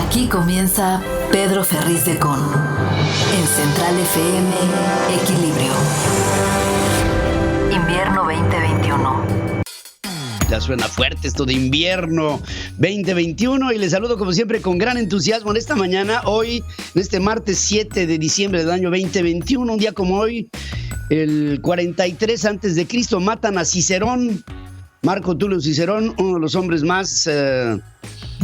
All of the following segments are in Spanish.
Aquí comienza Pedro Ferriz de Con. En Central FM, Equilibrio. Invierno 2021. Ya suena fuerte esto de invierno 2021 y les saludo como siempre con gran entusiasmo en esta mañana, hoy, en este martes 7 de diciembre del año 2021, un día como hoy, el 43 antes de Cristo, matan a Cicerón, Marco Tulio Cicerón, uno de los hombres más,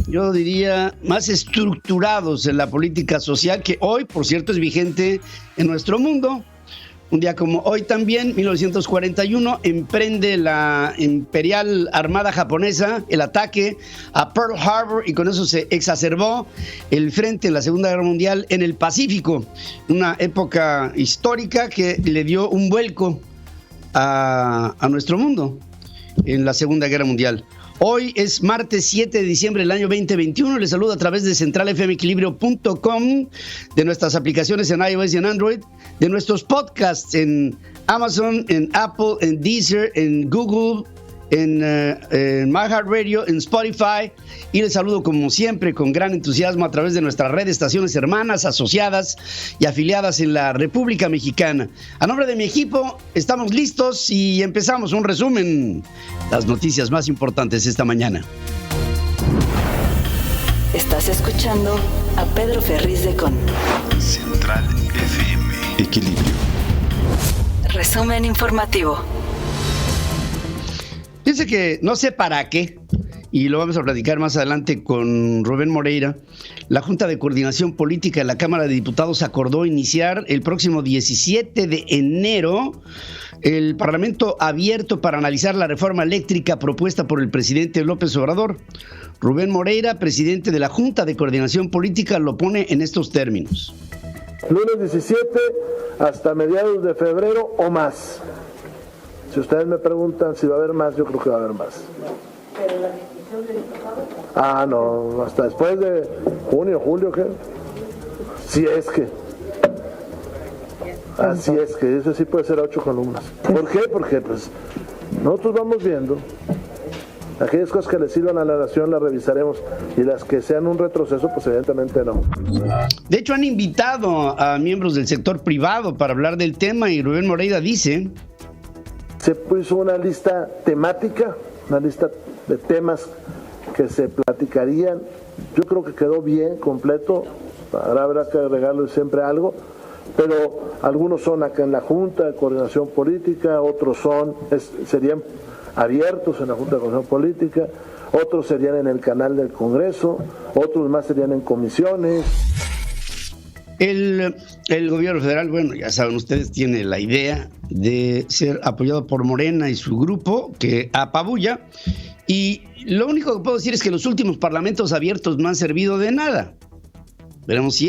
yo diría, más estructurados en la política social, que hoy, por cierto, es vigente en nuestro mundo. Un día como hoy también, 1941, emprende la Imperial Armada Japonesa el ataque a Pearl Harbor y con eso se exacerbó el frente en la Segunda Guerra Mundial en el Pacífico. Una época histórica que le dio un vuelco a nuestro mundo en la Segunda Guerra Mundial. Hoy es martes 7 de diciembre del año 2021. Les saludo a través de centralfmequilibrio.com, de nuestras aplicaciones en iOS y en Android, de nuestros podcasts en Amazon, en Apple, en Deezer, en Google, en iHeartRadio, en Spotify. Y les saludo como siempre con gran entusiasmo a través de nuestra red de estaciones hermanas, asociadas y afiliadas en la República Mexicana. A nombre de mi equipo, estamos listos y empezamos un resumen. Las noticias más importantes esta mañana. Estás escuchando a Pedro Ferriz de Con. Central FM. Equilibrio. Resumen informativo. Dice que no sé para qué, y lo vamos a platicar más adelante con Rubén Moreira. La Junta de Coordinación Política de la Cámara de Diputados acordó iniciar el próximo 17 de enero el Parlamento abierto para analizar la reforma eléctrica propuesta por el presidente López Obrador. Rubén Moreira, presidente de la Junta de Coordinación Política, lo pone en estos términos. Lunes 17 hasta mediados de febrero o más. Si ustedes me preguntan si va a haber más, yo creo que va a haber más. ¿Pero la discusión del diputado? No, hasta después de junio, julio, ¿qué? Si es que. Así es que, eso sí puede ser 8 columnas. ¿Por qué? Porque pues nosotros vamos viendo. Aquellas cosas que le sirvan a la nación las revisaremos y las que sean un retroceso, pues evidentemente no. De hecho, han invitado a miembros del sector privado para hablar del tema y Rubén Moreira dice... Se puso una lista temática, una lista de temas que se platicarían. Yo creo que quedó bien, completo. Ahora habrá que agregarle siempre algo, pero algunos son acá en la Junta de Coordinación Política, otros serían abiertos en la Junta de Coordinación Política, otros serían en el canal del Congreso, otros más serían en comisiones. El gobierno federal, bueno, ya saben ustedes, tiene la idea de ser apoyado por Morena y su grupo, que apabulla, y lo único que puedo decir es que los últimos parlamentos abiertos no han servido de nada. Veremos si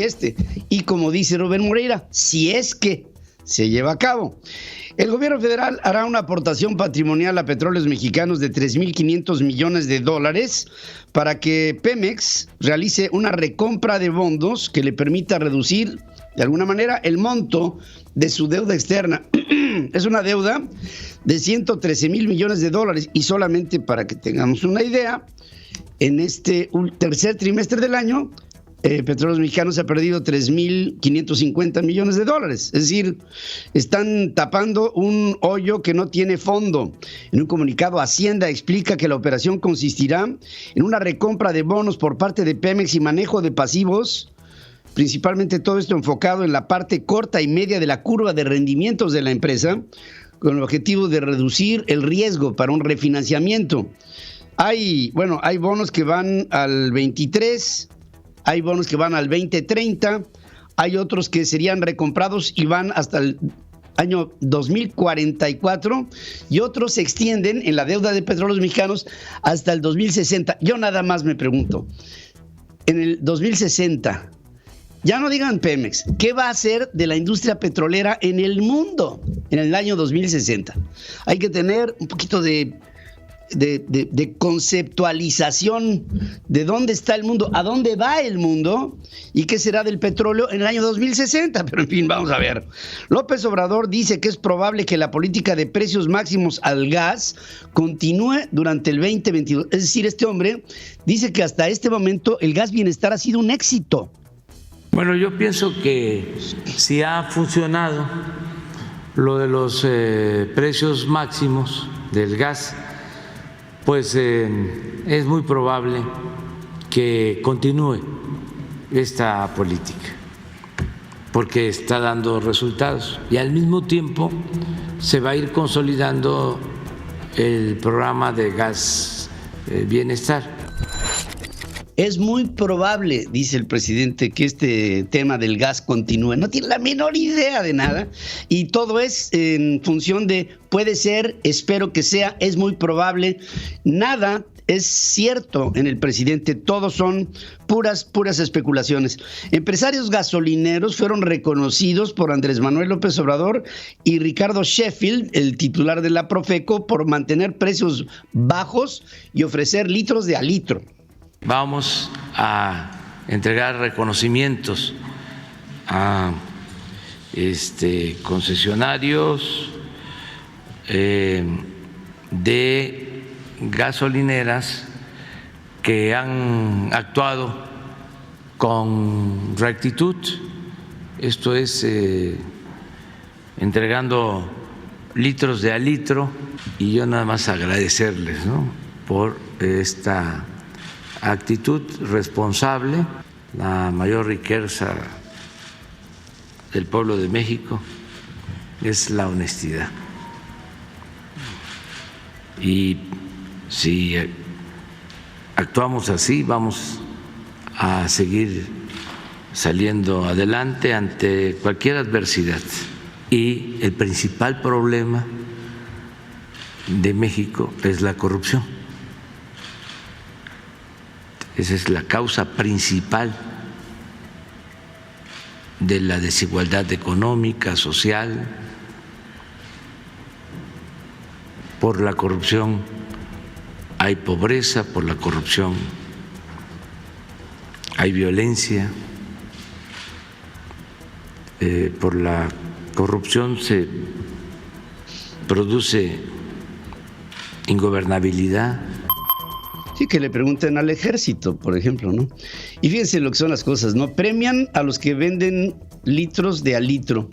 y como dice Rubén Moreira, si es que se lleva a cabo. El gobierno federal hará una aportación patrimonial a Petróleos Mexicanos de $3,500 millones para que Pemex realice una recompra de bonos que le permita reducir de alguna manera el monto de su deuda externa. Es una deuda de $113,000 millones y solamente para que tengamos una idea, en este tercer trimestre del año, Petróleos Mexicanos ha perdido $3,550 millones. Es decir, están tapando un hoyo que no tiene fondo. En un comunicado, Hacienda explica que la operación consistirá en una recompra de bonos por parte de Pemex y manejo de pasivos, principalmente todo esto enfocado en la parte corta y media de la curva de rendimientos de la empresa, con el objetivo de reducir el riesgo para un refinanciamiento. Hay bonos que van al 23, hay bonos que van al 2030, hay otros que serían recomprados y van hasta el año 2044 y otros se extienden en la deuda de Petróleos Mexicanos hasta el 2060. Yo nada más me pregunto, en el 2060, ya no digan Pemex, ¿qué va a hacer de la industria petrolera en el mundo en el año 2060? Hay que tener un poquito de de conceptualización de dónde está el mundo, a dónde va el mundo y qué será del petróleo en el año 2060. Pero en fin, vamos a ver. López Obrador dice que es probable que la política de precios máximos al gas continúe durante el 2022. Es decir, este hombre dice que hasta este momento el gas bienestar ha sido un éxito. Bueno, yo pienso que si ha funcionado lo de los precios máximos del gas, pues es muy probable que continúe esta política, porque está dando resultados y al mismo tiempo se va a ir consolidando el programa de gas bienestar. Es muy probable, dice el presidente, que este tema del gas continúe. No tiene la menor idea de nada y todo es en función de puede ser, espero que sea, es muy probable. Nada es cierto en el presidente, todos son puras especulaciones. Empresarios gasolineros fueron reconocidos por Andrés Manuel López Obrador y Ricardo Sheffield, el titular de la Profeco, por mantener precios bajos y ofrecer litros de a litro. Vamos a entregar reconocimientos a concesionarios de gasolineras que han actuado con rectitud, esto es entregando litros de a litro, y yo nada más agradecerles, ¿no?, por esta actitud responsable. La mayor riqueza del pueblo de México es la honestidad. Y si actuamos así, vamos a seguir saliendo adelante ante cualquier adversidad. Y el principal problema de México es la corrupción. Esa es la causa principal de la desigualdad económica, social. Por la corrupción hay pobreza, por la corrupción hay violencia, por la corrupción se produce ingobernabilidad. Sí, que le pregunten al ejército, por ejemplo, ¿no? Y fíjense lo que son las cosas, ¿no? Premian a los que venden litros de a litro.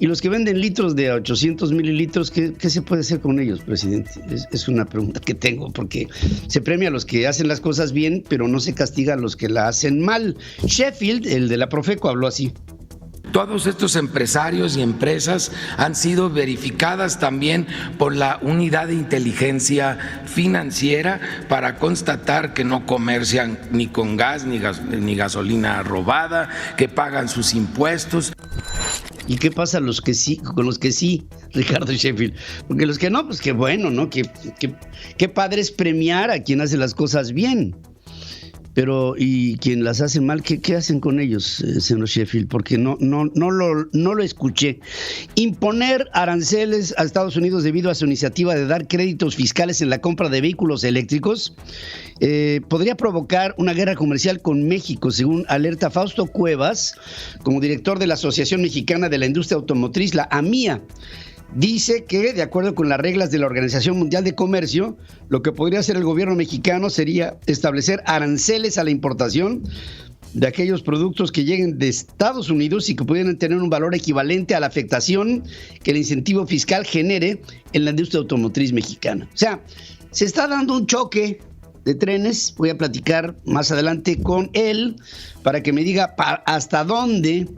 Y los que venden litros de 800 mililitros, ¿qué se puede hacer con ellos, presidente? Es una pregunta que tengo, porque se premia a los que hacen las cosas bien, pero no se castiga a los que la hacen mal. Sheffield, el de la Profeco, habló así. Todos estos empresarios y empresas han sido verificadas también por la Unidad de Inteligencia Financiera para constatar que no comercian ni con gas ni gasolina robada, que pagan sus impuestos. ¿Y qué pasa con los que sí, Ricardo Sheffield? Porque los que no, pues qué bueno, ¿no? Qué padre es premiar a quien hace las cosas bien. Pero, ¿y quien las hace mal, qué hacen con ellos, señor Sheffield? Porque no lo escuché. Imponer aranceles a Estados Unidos debido a su iniciativa de dar créditos fiscales en la compra de vehículos eléctricos podría provocar una guerra comercial con México, según alerta Fausto Cuevas, como director de la Asociación Mexicana de la Industria Automotriz, la AMIA. Dice que, de acuerdo con las reglas de la Organización Mundial de Comercio, lo que podría hacer el gobierno mexicano sería establecer aranceles a la importación de aquellos productos que lleguen de Estados Unidos y que pudieran tener un valor equivalente a la afectación que el incentivo fiscal genere en la industria automotriz mexicana. O sea, se está dando un choque de trenes. Voy a platicar más adelante con él para que me diga hasta dónde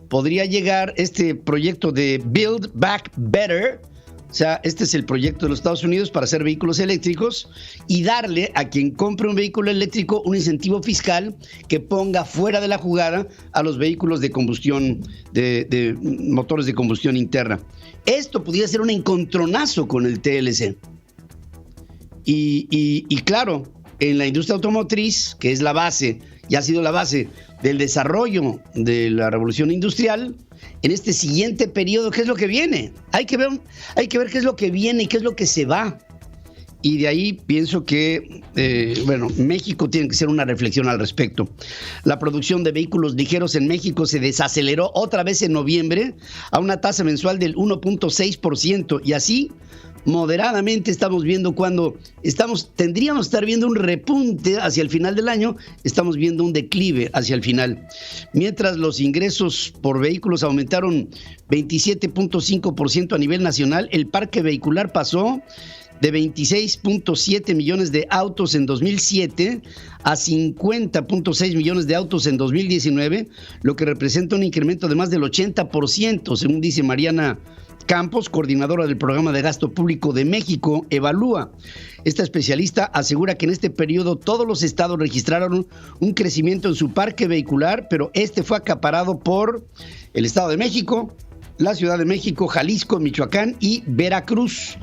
podría llegar este proyecto de Build Back Better. O sea, este es el proyecto de los Estados Unidos para hacer vehículos eléctricos y darle a quien compre un vehículo eléctrico un incentivo fiscal que ponga fuera de la jugada a los vehículos de combustión, de motores de combustión interna. Esto podría ser un encontronazo con el TLC. Y claro, en la industria automotriz, que es la base, y ha sido la base del desarrollo de la revolución industrial, en este siguiente periodo, ¿qué es lo que viene? Hay que ver qué es lo que viene y qué es lo que se va. y de ahí pienso que, México tiene que hacer una reflexión al respecto. La producción de vehículos ligeros en México se desaceleró otra vez en noviembre a una tasa mensual del 1.6%, y así moderadamente estamos viendo tendríamos que estar viendo un repunte hacia el final del año, estamos viendo un declive hacia el final. Mientras los ingresos por vehículos aumentaron 27.5% a nivel nacional, el parque vehicular pasó de 26.7 millones de autos en 2007 a 50.6 millones de autos en 2019, lo que representa un incremento de más del 80%, según dice Mariana Campos, coordinadora del Programa de Gasto Público de México, Evalúa. Esta especialista asegura que en este periodo todos los estados registraron un crecimiento en su parque vehicular, pero este fue acaparado por el Estado de México, la Ciudad de México, Jalisco, Michoacán y Veracruz.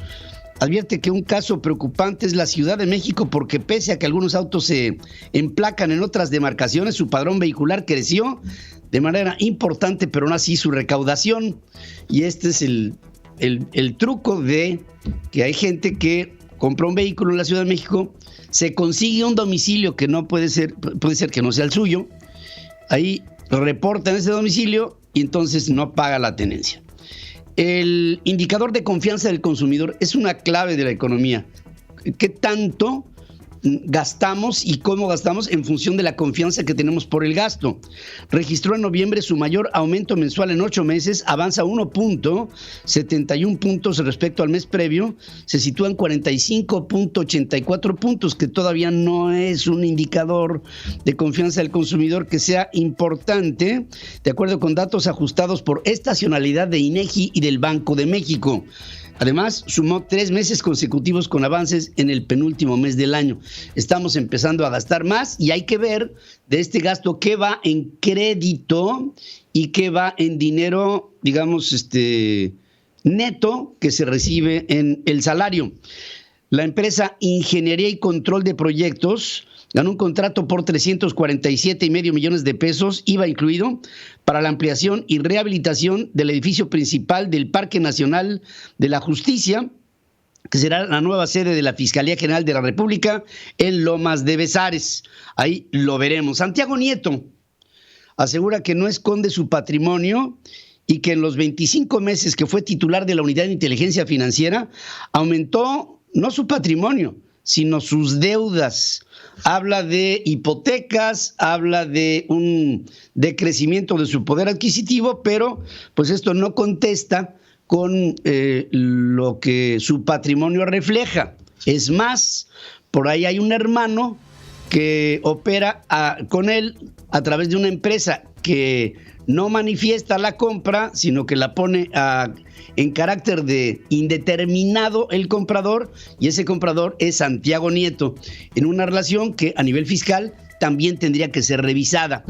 Advierte que un caso preocupante es la Ciudad de México, porque pese a que algunos autos se emplacan en otras demarcaciones, su padrón vehicular creció de manera importante, pero no así su recaudación. Y este es el truco de que hay gente que compra un vehículo en la Ciudad de México, se consigue un domicilio que no puede ser que no sea el suyo, ahí reportan ese domicilio y entonces no paga la tenencia. El indicador de confianza del consumidor es una clave de la economía. ¿Qué tanto gastamos y cómo gastamos en función de la confianza que tenemos por el gasto? Registró en noviembre su mayor aumento mensual en 8 meses, avanza 1.71 puntos respecto al mes previo, se sitúa en 45.84 puntos, que todavía no es un indicador de confianza del consumidor que sea importante, de acuerdo con datos ajustados por estacionalidad de INEGI y del Banco de México. Además, sumó 3 meses consecutivos con avances en el penúltimo mes del año. Estamos empezando a gastar más y hay que ver de este gasto qué va en crédito y qué va en dinero, digamos, neto que se recibe en el salario. La empresa Ingeniería y Control de Proyectos ganó un contrato por 347.5 millones de pesos, IVA incluido, para la ampliación y rehabilitación del edificio principal del Parque Nacional de la Justicia, que será la nueva sede de la Fiscalía General de la República en Lomas de Bezares. Ahí lo veremos. Santiago Nieto asegura que no esconde su patrimonio y que en los 25 meses que fue titular de la Unidad de Inteligencia Financiera aumentó no su patrimonio, sino sus deudas. Habla de hipotecas, habla de un decrecimiento de su poder adquisitivo, pero pues esto no contesta con lo que su patrimonio refleja. Es más, por ahí hay un hermano que opera con él a través de una empresa que no manifiesta la compra, sino que la pone en carácter de indeterminado el comprador, y ese comprador es Santiago Nieto, en una relación que a nivel fiscal también tendría que ser revisada.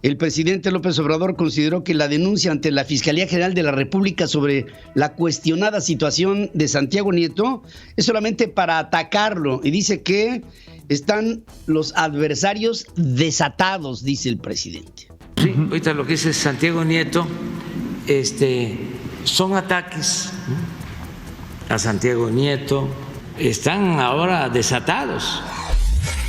El presidente López Obrador consideró que la denuncia ante la Fiscalía General de la República sobre la cuestionada situación de Santiago Nieto es solamente para atacarlo, y dice que están los adversarios desatados, dice el presidente. Sí, ahorita lo que dice Santiago Nieto, son ataques a Santiago Nieto, están ahora desatados.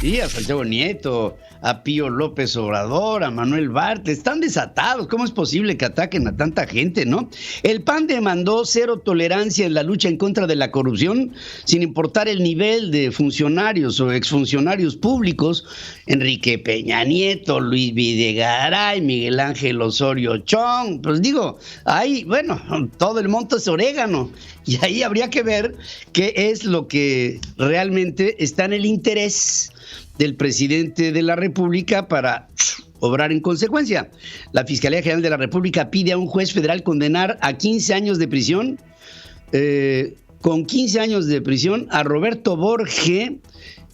Sí, a Santiago Nieto, a Pío López Obrador, a Manuel Bartlett, están desatados. ¿Cómo es posible que ataquen a tanta gente, no? El PAN demandó cero tolerancia en la lucha en contra de la corrupción, sin importar el nivel de funcionarios o exfuncionarios públicos. Enrique Peña Nieto, Luis Videgaray, Miguel Ángel Osorio Chong, pues digo, ahí, bueno, todo el monte es orégano, y ahí habría que ver qué es lo que realmente está en el interés del presidente de la República para obrar en consecuencia. La Fiscalía General de la República pide a un juez federal condenar a 15 años de prisión, con 15 años de prisión, a Roberto Borge,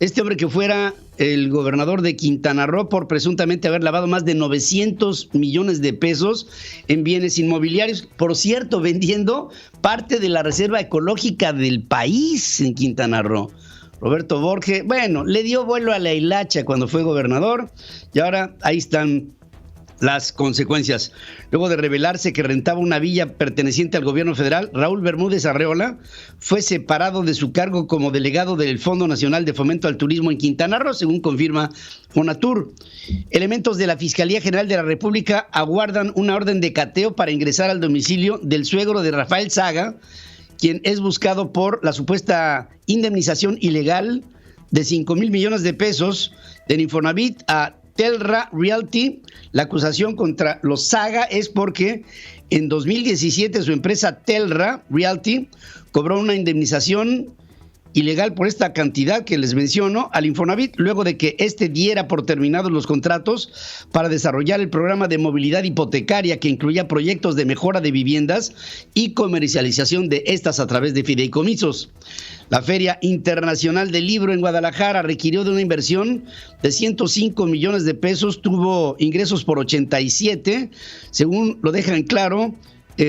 este hombre que fuera el gobernador de Quintana Roo, por presuntamente haber lavado más de 900 millones de pesos en bienes inmobiliarios, por cierto, vendiendo parte de la reserva ecológica del país en Quintana Roo. Roberto Borge, bueno, le dio vuelo a la hilacha cuando fue gobernador, y ahora ahí están las consecuencias. Luego de revelarse que rentaba una villa perteneciente al gobierno federal, Raúl Bermúdez Arreola fue separado de su cargo como delegado del Fondo Nacional de Fomento al Turismo en Quintana Roo, según confirma Fonatur. Elementos de la Fiscalía General de la República aguardan una orden de cateo para ingresar al domicilio del suegro de Rafael Saga, quien es buscado por la supuesta indemnización ilegal de 5,000 millones de pesos del Infonavit a Telra Realty. La acusación contra los Saga es porque en 2017 su empresa Telra Realty cobró una indemnización ilegal por esta cantidad que les menciono al Infonavit, luego de que este diera por terminados los contratos para desarrollar el programa de movilidad hipotecaria que incluía proyectos de mejora de viviendas y comercialización de estas a través de fideicomisos. La Feria Internacional del Libro en Guadalajara requirió de una inversión de 105 millones de pesos, tuvo ingresos por 87, según lo dejan claro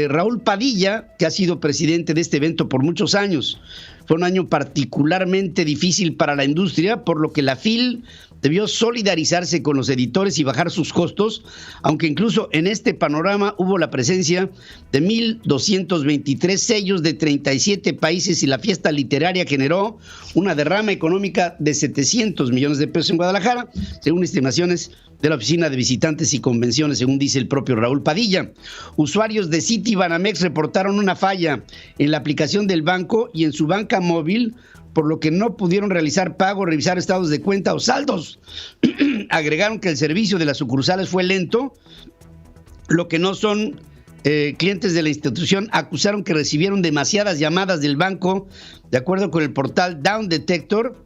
Raúl Padilla, que ha sido presidente de este evento por muchos años. Fue un año particularmente difícil para la industria, por lo que la FIL debió solidarizarse con los editores y bajar sus costos, aunque incluso en este panorama hubo la presencia de 1,223 sellos de 37 países y la fiesta literaria generó una derrama económica de 700 millones de pesos en Guadalajara, según estimaciones de la Oficina de Visitantes y Convenciones, según dice el propio Raúl Padilla. Usuarios de Citibanamex reportaron una falla en la aplicación del banco y en su banca móvil, por lo que no pudieron realizar pagos, revisar estados de cuenta o saldos. Agregaron que el servicio de las sucursales fue lento, lo que no son clientes de la institución acusaron que recibieron demasiadas llamadas del banco, de acuerdo con el portal Down Detector,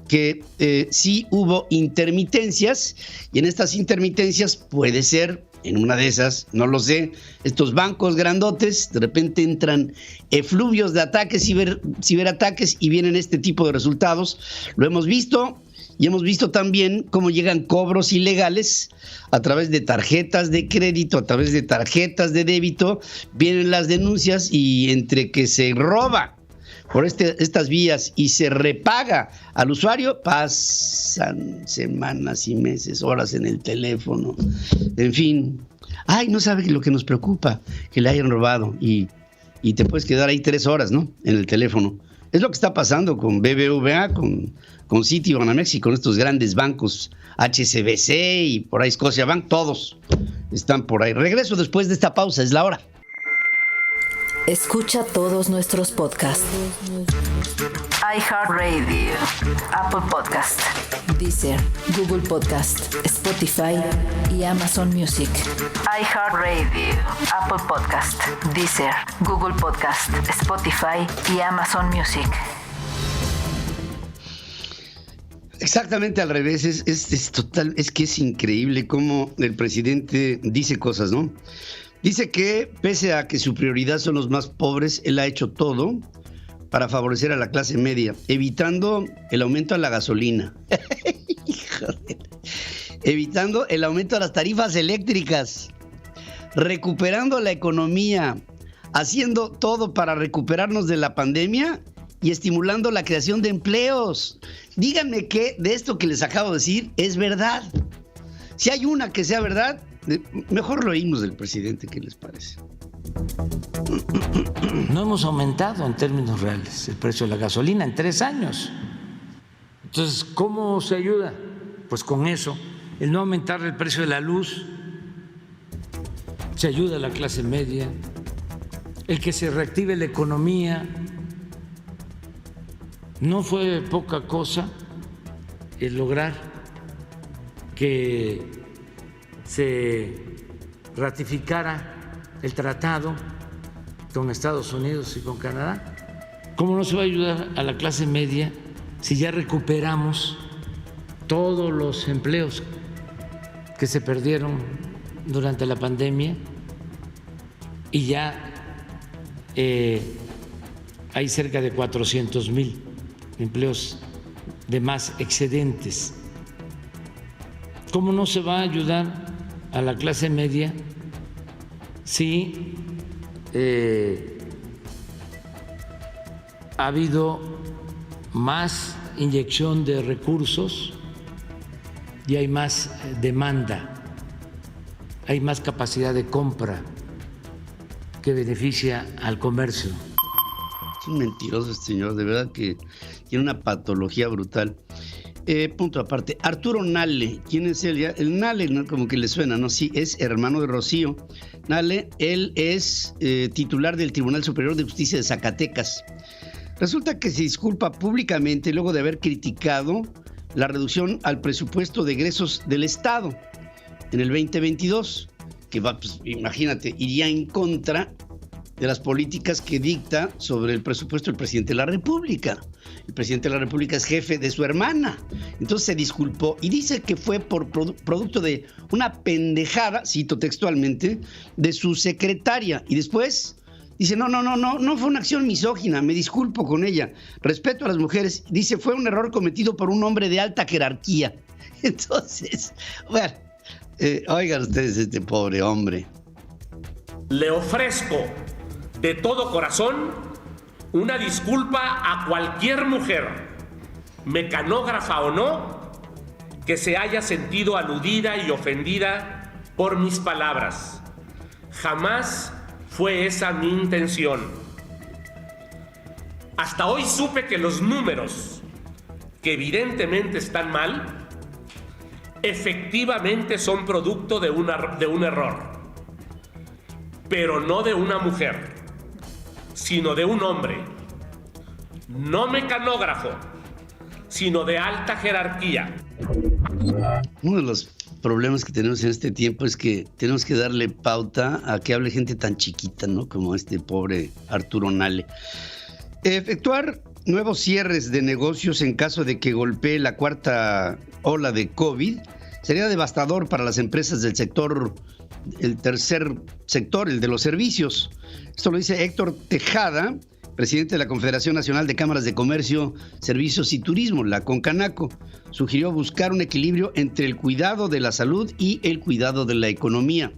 que sí hubo intermitencias, y en estas intermitencias puede ser, en una de esas, no lo sé, estos bancos grandotes, de repente entran efluvios de ataques, ciberataques, y vienen este tipo de resultados. Lo hemos visto, y hemos visto también cómo llegan cobros ilegales a través de tarjetas de crédito, a través de tarjetas de débito, vienen las denuncias, y entre que se roba por estas vías y se repaga al usuario, pasan semanas y meses, horas en el teléfono, en fin. Ay, no sabe lo que nos preocupa, que le hayan robado, y te puedes quedar ahí 3 horas, ¿no?, en el teléfono. Es lo que está pasando con BBVA, con Citibanamex y con estos grandes bancos, HSBC y por ahí Scotiabank, todos están por ahí. Regreso después de esta pausa, es la hora. Escucha todos nuestros podcasts. iHeartRadio, Apple Podcast, Deezer, Google Podcast, Spotify y Amazon Music. iHeartRadio, Apple Podcast, Deezer, Google Podcast, Spotify y Amazon Music. Exactamente al revés, es total, es que es increíble cómo el presidente dice cosas, ¿no? Dice que, pese a que su prioridad son los más pobres, él ha hecho todo para favorecer a la clase media, evitando el aumento a la gasolina. Joder. Evitando el aumento a las tarifas eléctricas, recuperando la economía, haciendo todo para recuperarnos de la pandemia y estimulando la creación de empleos. Díganme que de esto que les acabo de decir es verdad. Si hay una que sea verdad, mejor lo oímos del presidente. ¿Qué les parece? No hemos aumentado en términos reales el precio de la gasolina en 3 años. Entonces, ¿cómo se ayuda? Pues con eso, el no aumentar el precio de la luz, se ayuda a la clase media, el que se reactive la economía. No fue poca cosa el lograr que se ratificara el tratado con Estados Unidos y con Canadá. ¿Cómo no se va a ayudar a la clase media si ya recuperamos todos los empleos que se perdieron durante la pandemia y ya hay cerca de 400,000 empleos de más excedentes? ¿Cómo no se va a ayudar a la clase media si ha habido más inyección de recursos y hay más demanda? hay más capacidad de compra que beneficia al comercio. Es un mentiroso este señor, de verdad que tiene una patología brutal. Punto aparte, Arturo Nale, ¿quién es él? El Nale, ¿no? Como que le suena, ¿no? Sí, es hermano de Rocío Nale, él es titular del Tribunal Superior de Justicia de Zacatecas. Resulta que se disculpa públicamente luego de haber criticado la reducción al presupuesto de egresos del Estado en el 2022, que va, pues, imagínate, iría en contra de las políticas que dicta sobre el presupuesto el presidente de la República. El presidente de la República es jefe de su hermana. Entonces se disculpó y dice que fue por producto de una pendejada, cito textualmente, de su secretaria. Y después dice, no fue una acción misógina, me disculpo con ella. Respeto a las mujeres. Dice, fue un error cometido por un hombre de alta jerarquía. Entonces, bueno, oigan ustedes este pobre hombre. Le ofrezco de todo corazón una disculpa a cualquier mujer, mecanógrafa o no, que se haya sentido aludida y ofendida por mis palabras. Jamás fue esa mi intención. Hasta hoy supe que los números, que evidentemente están mal, efectivamente son producto de un error, pero no de una mujer, sino de un hombre, no mecanógrafo, sino de alta jerarquía. Uno de los problemas que tenemos en este tiempo es que tenemos que darle pauta a que hable gente tan chiquita, ¿no? Como este pobre Arturo Nale. Efectuar nuevos cierres de negocios en caso de que golpee la cuarta ola de COVID sería devastador para las empresas del sector, el tercer sector, el de los servicios. Esto lo dice Héctor Tejada, presidente de la Confederación Nacional de Cámaras de Comercio, Servicios y Turismo, la CONCANACO. Sugirió buscar un equilibrio entre el cuidado de la salud y el cuidado de la economía.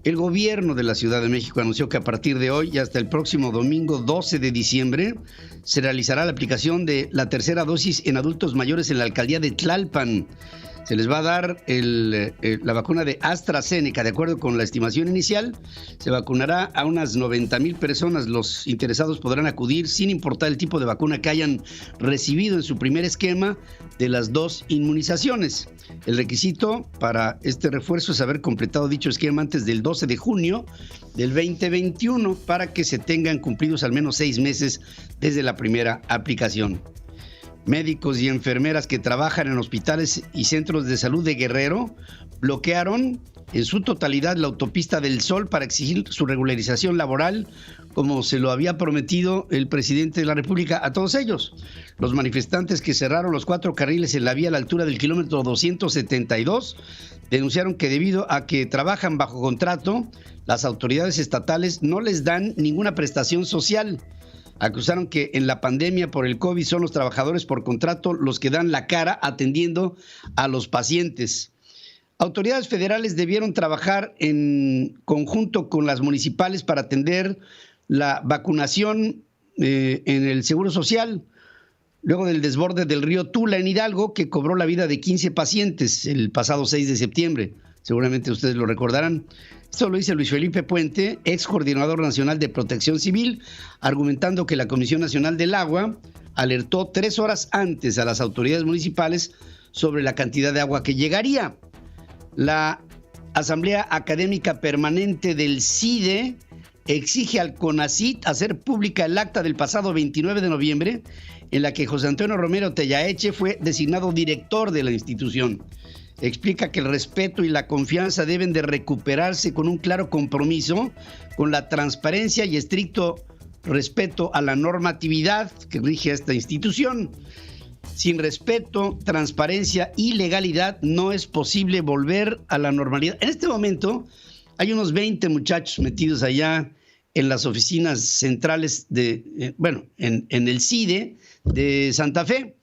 El gobierno de la Ciudad de México anunció que a partir de hoy y hasta el próximo domingo 12 de diciembre se realizará la aplicación de la tercera dosis en adultos mayores en la alcaldía de Tlalpan. Se les va a dar la vacuna de AstraZeneca. De acuerdo con la estimación inicial, se vacunará a unas 90,000 personas. Los interesados podrán acudir sin importar el tipo de vacuna que hayan recibido en su primer esquema de las 2 inmunizaciones. El requisito para este refuerzo es haber completado dicho esquema antes del 12 de junio del 2021 para que se tengan cumplidos al menos 6 meses desde la primera aplicación. Médicos y enfermeras que trabajan en hospitales y centros de salud de Guerrero bloquearon en su totalidad la autopista del Sol para exigir su regularización laboral, como se lo había prometido el presidente de la República a todos ellos. Los manifestantes que cerraron los 4 carriles en la vía a la altura del kilómetro 272 denunciaron que debido a que trabajan bajo contrato, las autoridades estatales no les dan ninguna prestación social. Acusaron que en la pandemia por el COVID son los trabajadores por contrato los que dan la cara atendiendo a los pacientes. Autoridades federales debieron trabajar en conjunto con las municipales para atender la vacunación en el Seguro Social, luego del desborde del río Tula en Hidalgo, que cobró la vida de 15 pacientes el pasado 6 de septiembre. Seguramente ustedes lo recordarán. Esto lo dice Luis Felipe Puente, ex coordinador nacional de Protección Civil, argumentando que la Comisión Nacional del Agua alertó 3 horas antes a las autoridades municipales sobre la cantidad de agua que llegaría. La Asamblea Académica Permanente del CIDE exige al CONACYT hacer pública el acta del pasado 29 de noviembre en la que José Antonio Romero Tellaeche fue designado director de la institución. Explica que el respeto y la confianza deben de recuperarse con un claro compromiso con la transparencia y estricto respeto a la normatividad que rige a esta institución. Sin respeto, transparencia y legalidad no es posible volver a la normalidad. En este momento hay unos 20 muchachos metidos allá en las oficinas centrales en el CIDE de Santa Fe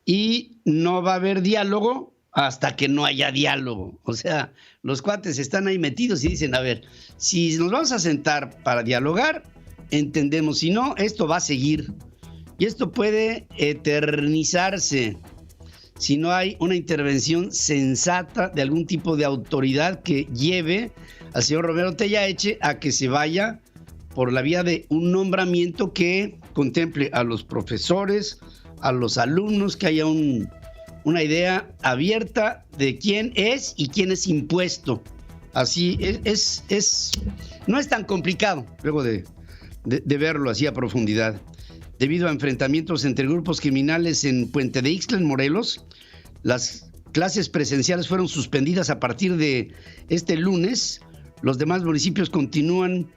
y no va a haber diálogo hasta que no haya diálogo. O sea, los cuates están ahí metidos y dicen, a ver, si nos vamos a sentar para dialogar, entendemos, si no, esto va a seguir. Y esto puede eternizarse. si no hay una intervención sensata de algún tipo de autoridad que lleve al señor Romero Tellaeche a que se vaya por la vía de un nombramiento que contemple a los profesores, a los alumnos, que haya una idea abierta de quién es y quién es impuesto. Así no es tan complicado luego de verlo así a profundidad. Debido a enfrentamientos entre grupos criminales en Puente de Ixtla, en Morelos, las clases presenciales fueron suspendidas a partir de este lunes. Los demás municipios continúan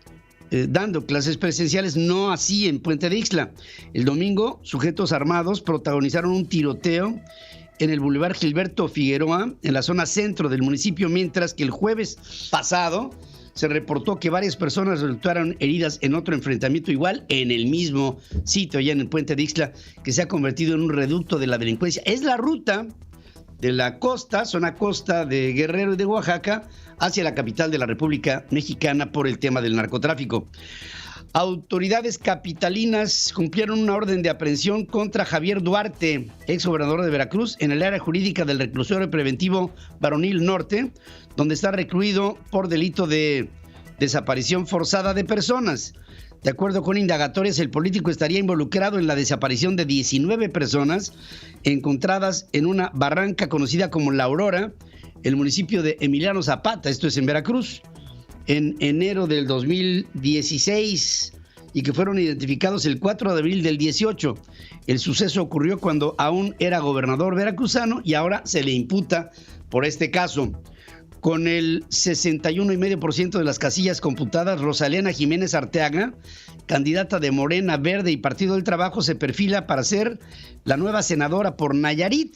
dando clases presenciales, no así en Puente de Ixtla. El domingo, sujetos armados protagonizaron un tiroteo en el Boulevard Gilberto Figueroa, en la zona centro del municipio, mientras que el jueves pasado se reportó que varias personas resultaron heridas en otro enfrentamiento igual en el mismo sitio, allá en el Puente de Ixtla, que se ha convertido en un reducto de la delincuencia. Es la ruta de la costa, zona costa de Guerrero y de Oaxaca, hacia la capital de la República Mexicana por el tema del narcotráfico. Autoridades capitalinas cumplieron una orden de aprehensión contra Javier Duarte, exgobernador de Veracruz, en el área jurídica del reclusorio preventivo Varonil Norte, donde está recluido por delito de desaparición forzada de personas. De acuerdo con indagatorias, el político estaría involucrado en la desaparición de 19 personas encontradas en una barranca conocida como La Aurora, el municipio de Emiliano Zapata, esto es en Veracruz, en enero del 2016, y que fueron identificados el 4 de abril del 18. El suceso ocurrió cuando aún era gobernador veracruzano y ahora se le imputa por este caso. Con el 61,5% de las casillas computadas, Rosalena Jiménez Arteaga, candidata de Morena, Verde y Partido del Trabajo, se perfila para ser la nueva senadora por Nayarit.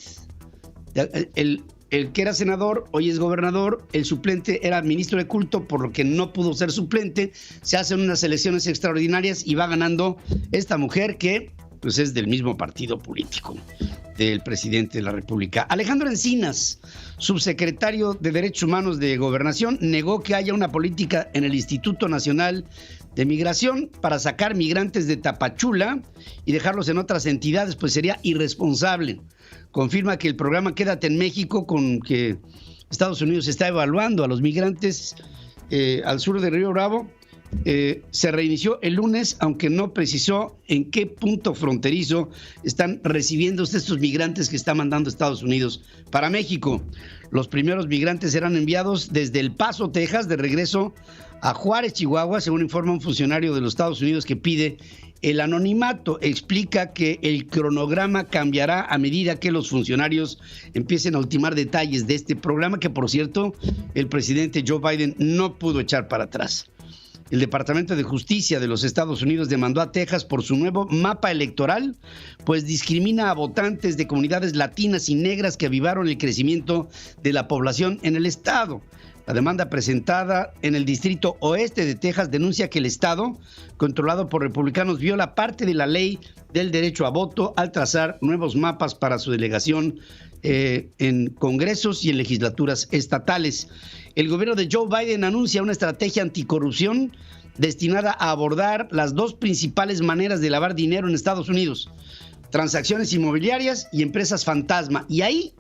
El que era senador, hoy es gobernador, el suplente era ministro de culto, por lo que no pudo ser suplente. Se hacen unas elecciones extraordinarias y va ganando esta mujer que pues, es del mismo partido político del presidente de la República. Alejandro Encinas, subsecretario de Derechos Humanos de Gobernación, negó que haya una política en el Instituto Nacional de Migración para sacar migrantes de Tapachula y dejarlos en otras entidades, pues sería irresponsable. Confirma que el programa Quédate en México, con que Estados Unidos está evaluando a los migrantes al sur de Río Bravo, se reinició el lunes, aunque no precisó en qué punto fronterizo están recibiendo estos migrantes que está mandando Estados Unidos para México. Los primeros migrantes serán enviados desde El Paso, Texas, de regreso a Juárez, Chihuahua, según informa un funcionario de los Estados Unidos que pide el anonimato. Explica que el cronograma cambiará a medida que los funcionarios empiecen a ultimar detalles de este programa, que por cierto el presidente Joe Biden no pudo echar para atrás. El Departamento de Justicia de los Estados Unidos demandó a Texas por su nuevo mapa electoral, pues discrimina a votantes de comunidades latinas y negras que avivaron el crecimiento de la población en el estado. La demanda presentada en el Distrito Oeste de Texas denuncia que el estado, controlado por republicanos, viola parte de la ley del derecho a voto al trazar nuevos mapas para su delegación en congresos y en legislaturas estatales. El gobierno de Joe Biden anuncia una estrategia anticorrupción destinada a abordar las dos principales maneras de lavar dinero en Estados Unidos: transacciones inmobiliarias y empresas fantasma. Y ahí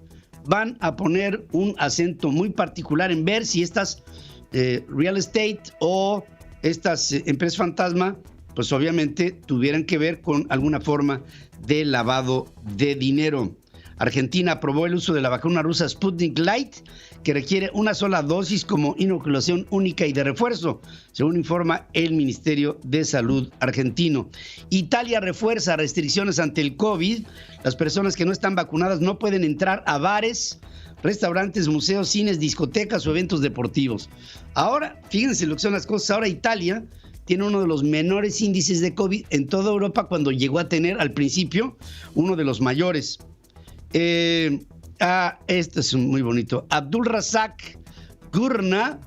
van a poner un acento muy particular en ver si estas real estate o estas empresas fantasma, pues obviamente tuvieran que ver con alguna forma de lavado de dinero. Argentina aprobó el uso de la vacuna rusa Sputnik Light, que requiere una sola dosis como inoculación única y de refuerzo, según informa el Ministerio de Salud argentino. Italia refuerza restricciones ante el COVID. Las personas que no están vacunadas no pueden entrar a bares, restaurantes, museos, cines, discotecas o eventos deportivos. Ahora, fíjense lo que son las cosas. Ahora Italia tiene uno de los menores índices de COVID en toda Europa, cuando llegó a tener al principio uno de los mayores. Esto es muy bonito. Abdul Razak Gurna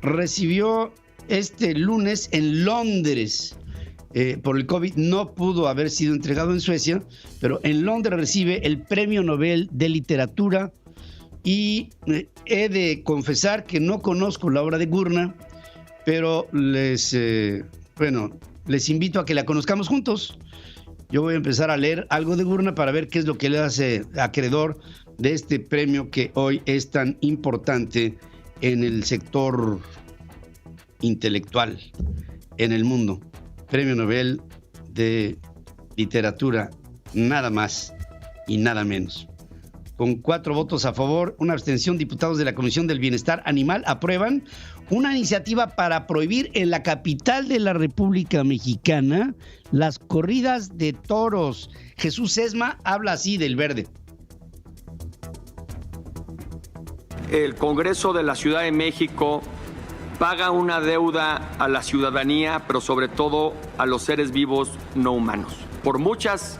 recibió este lunes en Londres por el COVID. No pudo haber sido entregado en Suecia, pero en Londres recibe el Premio Nobel de Literatura. Y he de confesar que no conozco la obra de Gurna, pero les invito a que la conozcamos juntos. yo voy a empezar a leer algo de urna para ver qué es lo que le hace acreedor de este premio que hoy es tan importante en el sector intelectual en el mundo. Premio Nobel de Literatura, nada más y nada menos. Con 4 votos a favor, una abstención, diputados de la Comisión del Bienestar Animal aprueban una iniciativa para prohibir en la capital de la República Mexicana las corridas de toros. Jesús Sesma habla así del Verde. El Congreso de la Ciudad de México paga una deuda a la ciudadanía, pero sobre todo a los seres vivos no humanos. Por muchas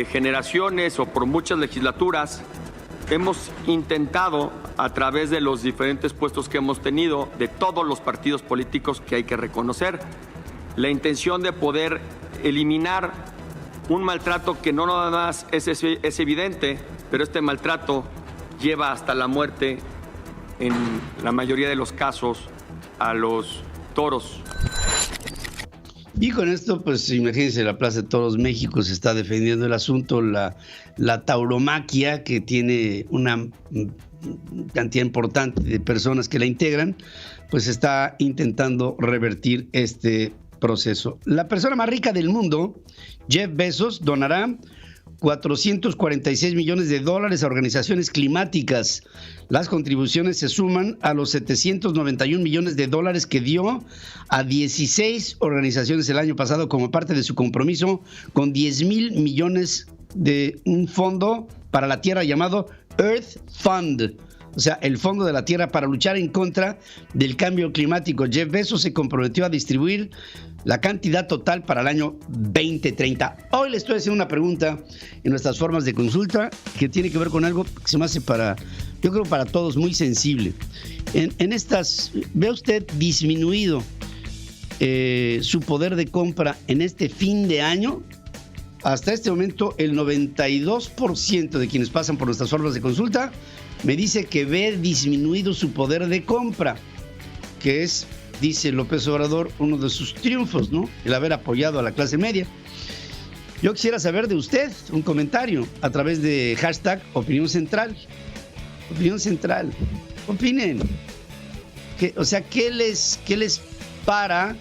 generaciones o por muchas legislaturas hemos intentado, a través de los diferentes puestos que hemos tenido, de todos los partidos políticos que hay que reconocer, la intención de poder eliminar un maltrato que no nada más es evidente, pero este maltrato lleva hasta la muerte, en la mayoría de los casos, a los toros. Y con esto, pues imagínense, la Plaza de Toros México se está defendiendo el asunto, la tauromaquia, que tiene una cantidad importante de personas que la integran, pues está intentando revertir este proceso. La persona más rica del mundo, Jeff Bezos, donará $446 millones a organizaciones climáticas. Las contribuciones se suman a los $791 millones que dio a 16 organizaciones el año pasado como parte de su compromiso con 10,000 millones de un fondo para la Tierra llamado Earth Fund, o sea, el Fondo de la Tierra para luchar en contra del cambio climático. Jeff Bezos se comprometió a distribuir la cantidad total para el año 2030. Hoy les estoy haciendo una pregunta en nuestras formas de consulta que tiene que ver con algo que se me hace yo creo para todos muy sensible. En estas, ¿ve usted disminuido su poder de compra en este fin de año? Hasta este momento, el 92% de quienes pasan por nuestras formas de consulta me dice que ve disminuido su poder de compra, que es, dice López Obrador, uno de sus triunfos, ¿no? El haber apoyado a la clase media. Yo quisiera saber de usted un comentario a través de hashtag Opinión Central. Opinión Central. Opinen. ¿Qué les para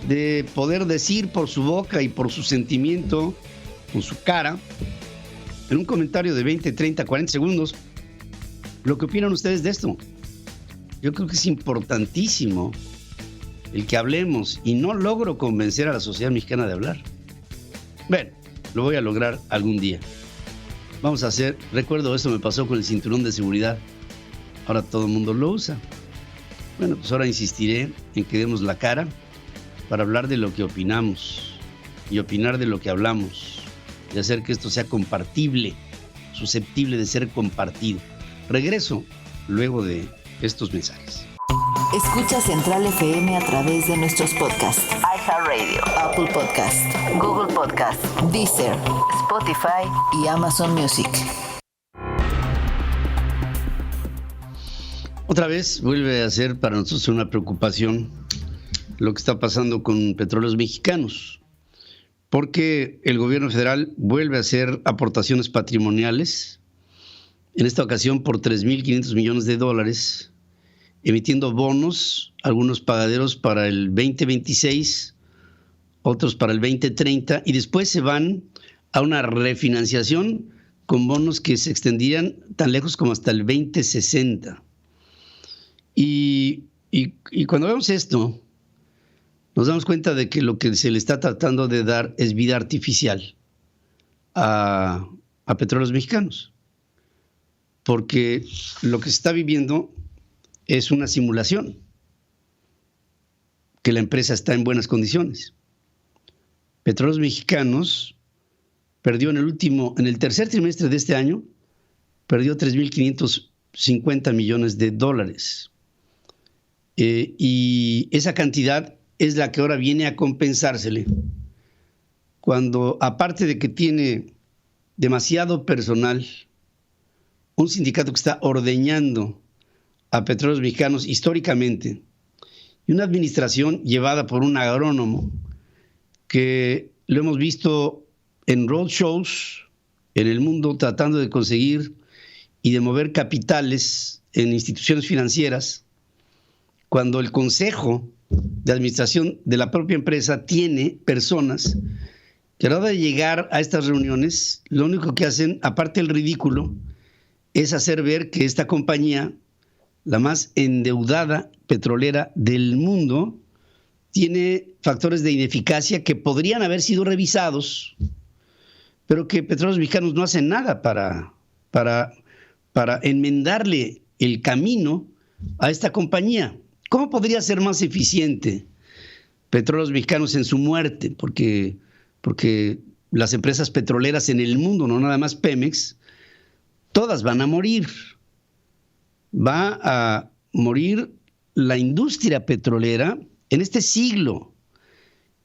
de poder decir por su boca y por su sentimiento, con su cara, en un comentario de 20, 30, 40 segundos, lo que opinan ustedes de esto? Yo creo que es importantísimo el que hablemos y no logro convencer a la sociedad mexicana de hablar. Bueno, lo voy a lograr algún día. Vamos a hacer, recuerdo esto me pasó con el cinturón de seguridad. Ahora todo el mundo lo usa. Bueno, pues ahora insistiré en que demos la cara para hablar de lo que opinamos y opinar de lo que hablamos y hacer que esto sea compartible, susceptible de ser compartido. Regreso luego de estos mensajes. Escucha Central FM a través de nuestros podcasts. iHeartRadio, Apple Podcast, Google Podcast, Deezer, Spotify y Amazon Music. Otra vez vuelve a ser para nosotros una preocupación lo que está pasando con Petróleos Mexicanos, porque el gobierno federal vuelve a hacer aportaciones patrimoniales, en esta ocasión por $3,500 millones, emitiendo bonos, algunos pagaderos para el 2026, otros para el 2030, y después se van a una refinanciación con bonos que se extendían tan lejos como hasta el 2060. Y cuando vemos esto, nos damos cuenta de que lo que se le está tratando de dar es vida artificial a Petróleos Mexicanos, porque lo que se está viviendo es una simulación, que la empresa está en buenas condiciones. Petróleos Mexicanos perdió en el tercer trimestre de este año, perdió $3,550 millones. Y esa cantidad es la que ahora viene a compensársele, cuando aparte de que tiene demasiado personal, un sindicato que está ordeñando a Petróleos Mexicanos históricamente, y una administración llevada por un agrónomo que lo hemos visto en roadshows en el mundo tratando de conseguir y de mover capitales en instituciones financieras, cuando el consejo de administración de la propia empresa tiene personas que a la hora de llegar a estas reuniones, lo único que hacen, aparte del ridículo, es hacer ver que esta compañía, la más endeudada petrolera del mundo, tiene factores de ineficacia que podrían haber sido revisados, pero que Petróleos Mexicanos no hacen nada para enmendarle el camino a esta compañía. ¿Cómo podría ser más eficiente Petróleos Mexicanos en su muerte? Porque las empresas petroleras en el mundo, no nada más Pemex, todas van a morir. Va a morir la industria petrolera en este siglo.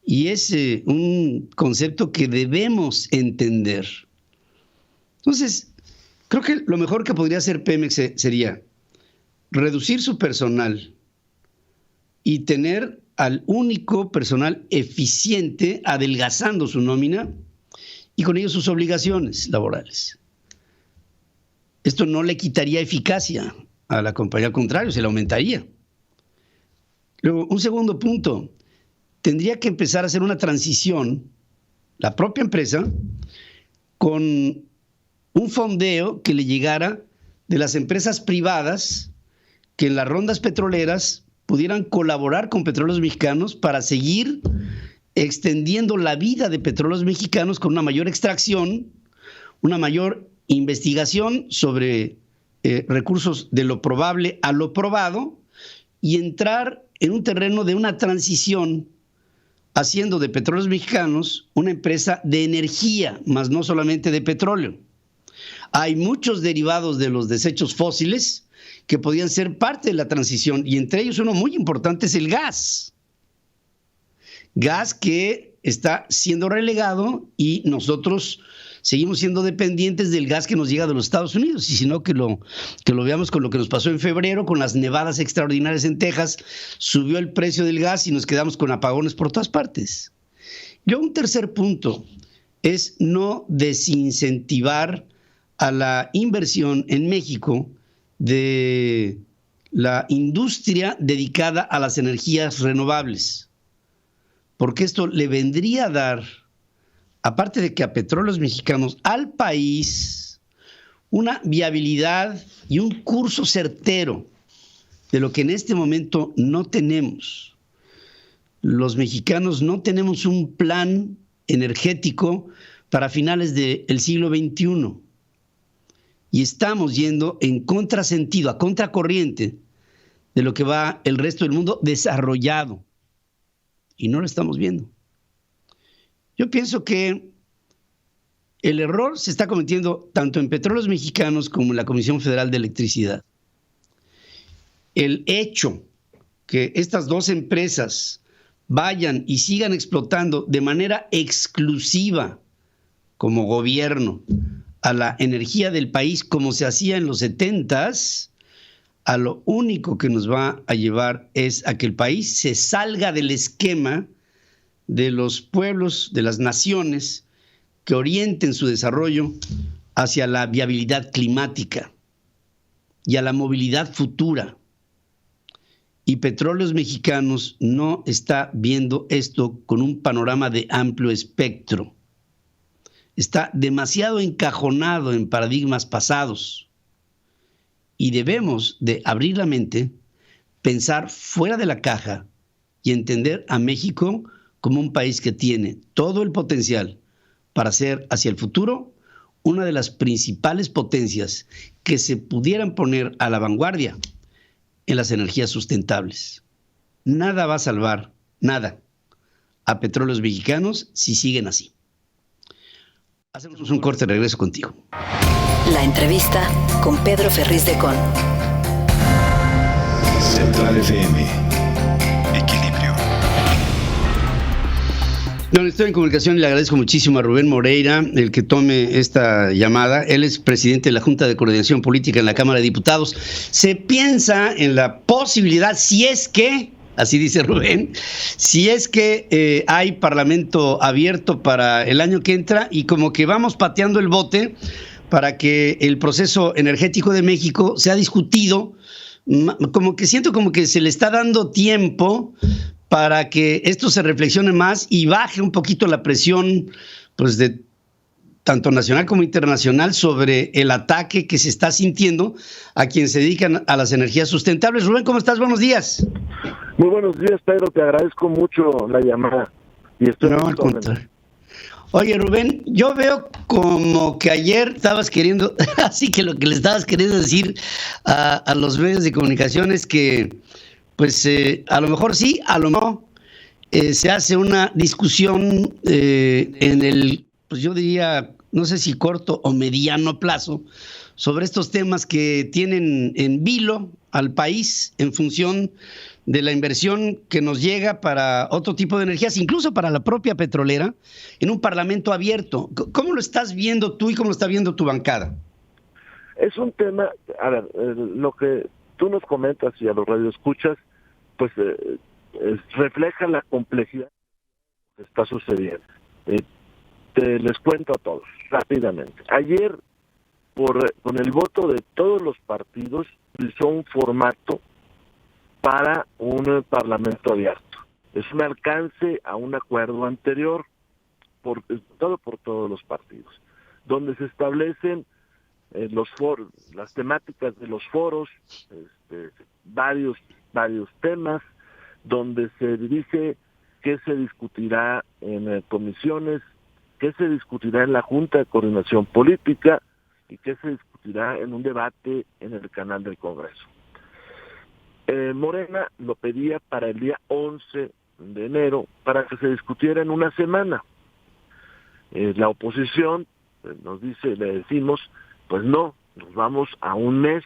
Y es un concepto que debemos entender. Entonces, creo que lo mejor que podría hacer Pemex sería reducir su personal y tener al único personal eficiente adelgazando su nómina y con ello sus obligaciones laborales. Esto no le quitaría eficacia a la compañía, al contrario, se la aumentaría. Luego, un segundo punto, tendría que empezar a hacer una transición, la propia empresa, con un fondeo que le llegara de las empresas privadas que en las rondas petroleras pudieran colaborar con Petróleos Mexicanos para seguir extendiendo la vida de Petróleos Mexicanos con una mayor extracción, una mayor investigación sobre recursos de lo probable a lo probado y entrar en un terreno de una transición haciendo de Petróleos Mexicanos una empresa de energía, más no solamente de petróleo. Hay muchos derivados de los desechos fósiles que podían ser parte de la transición y entre ellos uno muy importante es el gas. Gas que está siendo relegado y nosotros seguimos siendo dependientes del gas que nos llega de los Estados Unidos, y si no que lo veamos con lo que nos pasó en febrero, con las nevadas extraordinarias en Texas, subió el precio del gas y nos quedamos con apagones por todas partes. Yo un tercer punto es no desincentivar a la inversión en México de la industria dedicada a las energías renovables, porque esto le vendría a dar, aparte de que a Petróleos Mexicanos, al país, una viabilidad y un curso certero de lo que en este momento no tenemos. Los mexicanos no tenemos un plan energético para finales del siglo XXI. Y estamos yendo en contrasentido, a contracorriente de lo que va el resto del mundo desarrollado. Y no lo estamos viendo. Yo pienso que el error se está cometiendo tanto en Petróleos Mexicanos como en la Comisión Federal de Electricidad. El hecho que estas dos empresas vayan y sigan explotando de manera exclusiva como gobierno a la energía del país como se hacía en los 70s, a lo único que nos va a llevar es a que el país se salga del esquema de los pueblos, de las naciones, que orienten su desarrollo hacia la viabilidad climática y a la movilidad futura. Y Petróleos Mexicanos no está viendo esto con un panorama de amplio espectro. Está demasiado encajonado en paradigmas pasados y debemos de abrir la mente, pensar fuera de la caja y entender a México como un país que tiene todo el potencial para ser hacia el futuro una de las principales potencias que se pudieran poner a la vanguardia en las energías sustentables. Nada va a salvar, nada, a Petróleos Mexicanos si siguen así. Hacemos un corte, regreso contigo. La entrevista con Pedro Ferriz de Con. Central FM. Equilibrio. No, estoy en comunicación y le agradezco muchísimo a Rubén Moreira el que tome esta llamada. Él es presidente de la Junta de Coordinación Política en la Cámara de Diputados. Se piensa en la posibilidad, si es que así dice Rubén, si es que hay parlamento abierto para el año que entra y como que vamos pateando el bote para que el proceso energético de México sea discutido, como que siento como que se le está dando tiempo para que esto se reflexione más y baje un poquito la presión, pues, de tanto nacional como internacional sobre el ataque que se está sintiendo a quienes se dedican a las energías sustentables. Rubén, ¿cómo estás? Buenos días. Muy buenos días, Pedro, te agradezco mucho la llamada. Y estoy no, al contrario. Oye, Rubén, yo veo como que ayer estabas queriendo, así que lo que le estabas queriendo decir a los medios de comunicación es que, pues, a lo mejor sí, a lo mejor se hace una discusión en el, pues yo diría, no sé si corto o mediano plazo, sobre estos temas que tienen en vilo al país en función de la inversión que nos llega para otro tipo de energías, incluso para la propia petrolera, en un parlamento abierto. ¿Cómo lo estás viendo tú y cómo lo está viendo tu bancada? Es un tema, a ver, lo que tú nos comentas y a los radioescuchas, pues refleja la complejidad que está sucediendo. Les cuento a todos rápidamente. Ayer, con el voto de todos los partidos, hizo un formato para un parlamento abierto. Es un alcance a un acuerdo anterior, por todos los partidos, donde se establecen los foros, las temáticas de los foros, varios temas, donde se dice qué se discutirá en comisiones, qué se discutirá en la Junta de Coordinación Política y qué se discutirá en un debate en el canal del Congreso. Morena lo pedía para el día 11 de enero para que se discutiera en una semana. La oposición le decimos, pues no, nos vamos a un mes.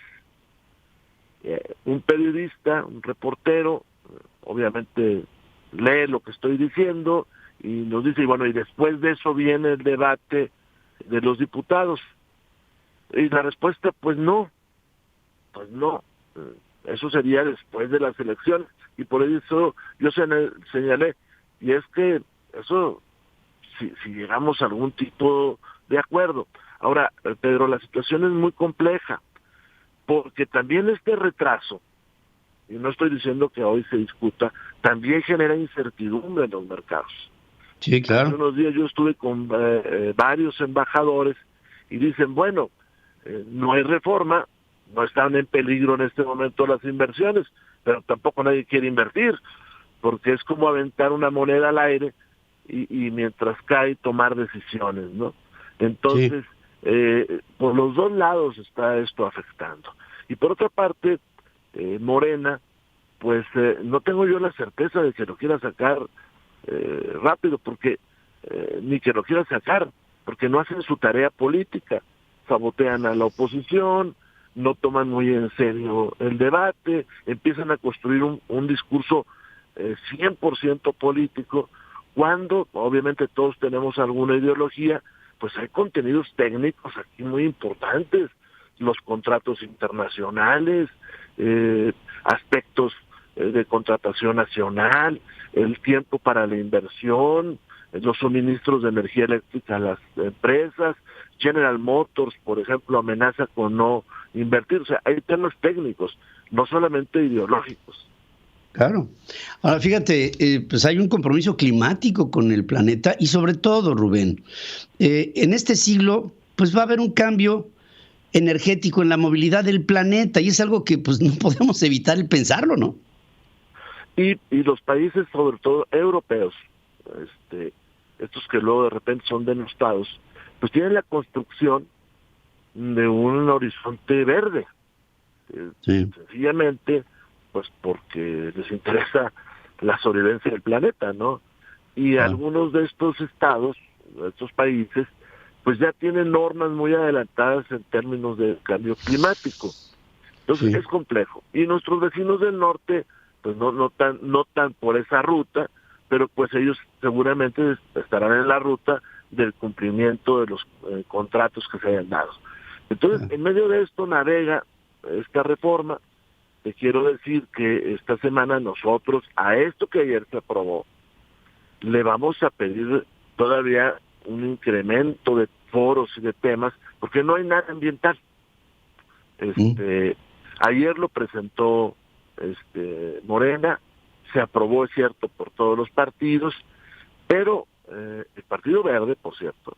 Un periodista, un reportero, obviamente lee lo que estoy diciendo y nos dice, y bueno, y después de eso viene el debate de los diputados. Y la respuesta, pues no, eso sería después de las elecciones. Y por eso yo señalé, y es que eso, si llegamos a algún tipo de acuerdo. Ahora, Pedro, la situación es muy compleja, porque también este retraso, y no estoy diciendo que hoy se discuta, también genera incertidumbre en los mercados. Sí, claro. Hace unos días yo estuve con varios embajadores y dicen, bueno, no hay reforma, no están en peligro en este momento las inversiones, pero tampoco nadie quiere invertir, porque es como aventar una moneda al aire y mientras cae tomar decisiones, ¿no? Entonces, por los dos lados está esto afectando. Y por otra parte, Morena, pues no tengo yo la certeza de que lo quiera sacar rápido, porque ni que lo quiera sacar, porque no hacen su tarea política, sabotean a la oposición, no toman muy en serio el debate, empiezan a construir un discurso 100% político, cuando obviamente todos tenemos alguna ideología, pues hay contenidos técnicos aquí muy importantes, los contratos internacionales, aspectos de contratación nacional, el tiempo para la inversión, los suministros de energía eléctrica a las empresas. General Motors, por ejemplo, amenaza con no invertir. O sea, hay temas técnicos, no solamente ideológicos. Claro. Ahora, fíjate, pues hay un compromiso climático con el planeta y sobre todo, Rubén, en este siglo, pues va a haber un cambio energético en la movilidad del planeta y es algo que pues no podemos evitar el pensarlo, ¿no? Y los países, sobre todo europeos, estos que luego de repente son denostados, pues tienen la construcción de un horizonte verde. Sí. Sencillamente, pues porque les interesa la sobrevivencia del planeta, ¿no? Y algunos de estos estados, de estos países, pues ya tienen normas muy adelantadas en términos de cambio climático. Entonces es complejo. Y nuestros vecinos del norte, pues no tan por esa ruta, pero pues ellos seguramente estarán en la ruta del cumplimiento de los contratos que se hayan dado. Entonces, en medio de esto navega esta reforma, te quiero decir que esta semana nosotros, a esto que ayer se aprobó, le vamos a pedir todavía un incremento de foros y de temas, porque no hay nada ambiental. Ayer lo presentó Morena, se aprobó, es cierto, por todos los partidos, pero el Partido Verde, por cierto,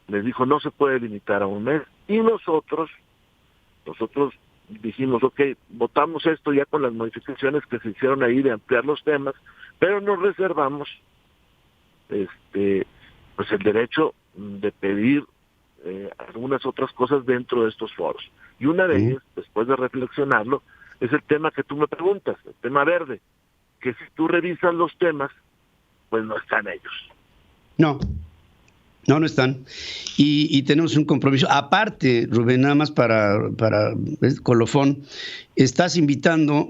les dijo no se puede limitar a un mes, y nosotros dijimos, ok, votamos esto ya con las modificaciones que se hicieron ahí de ampliar los temas, pero nos reservamos pues el derecho de pedir algunas otras cosas dentro de estos foros. Y una de ellas, después de reflexionarlo, es el tema que tú me preguntas, el tema verde, que si tú revisas los temas, pues no están ellos. No están. Y tenemos un compromiso. Aparte, Rubén, nada más para colofón, están invitando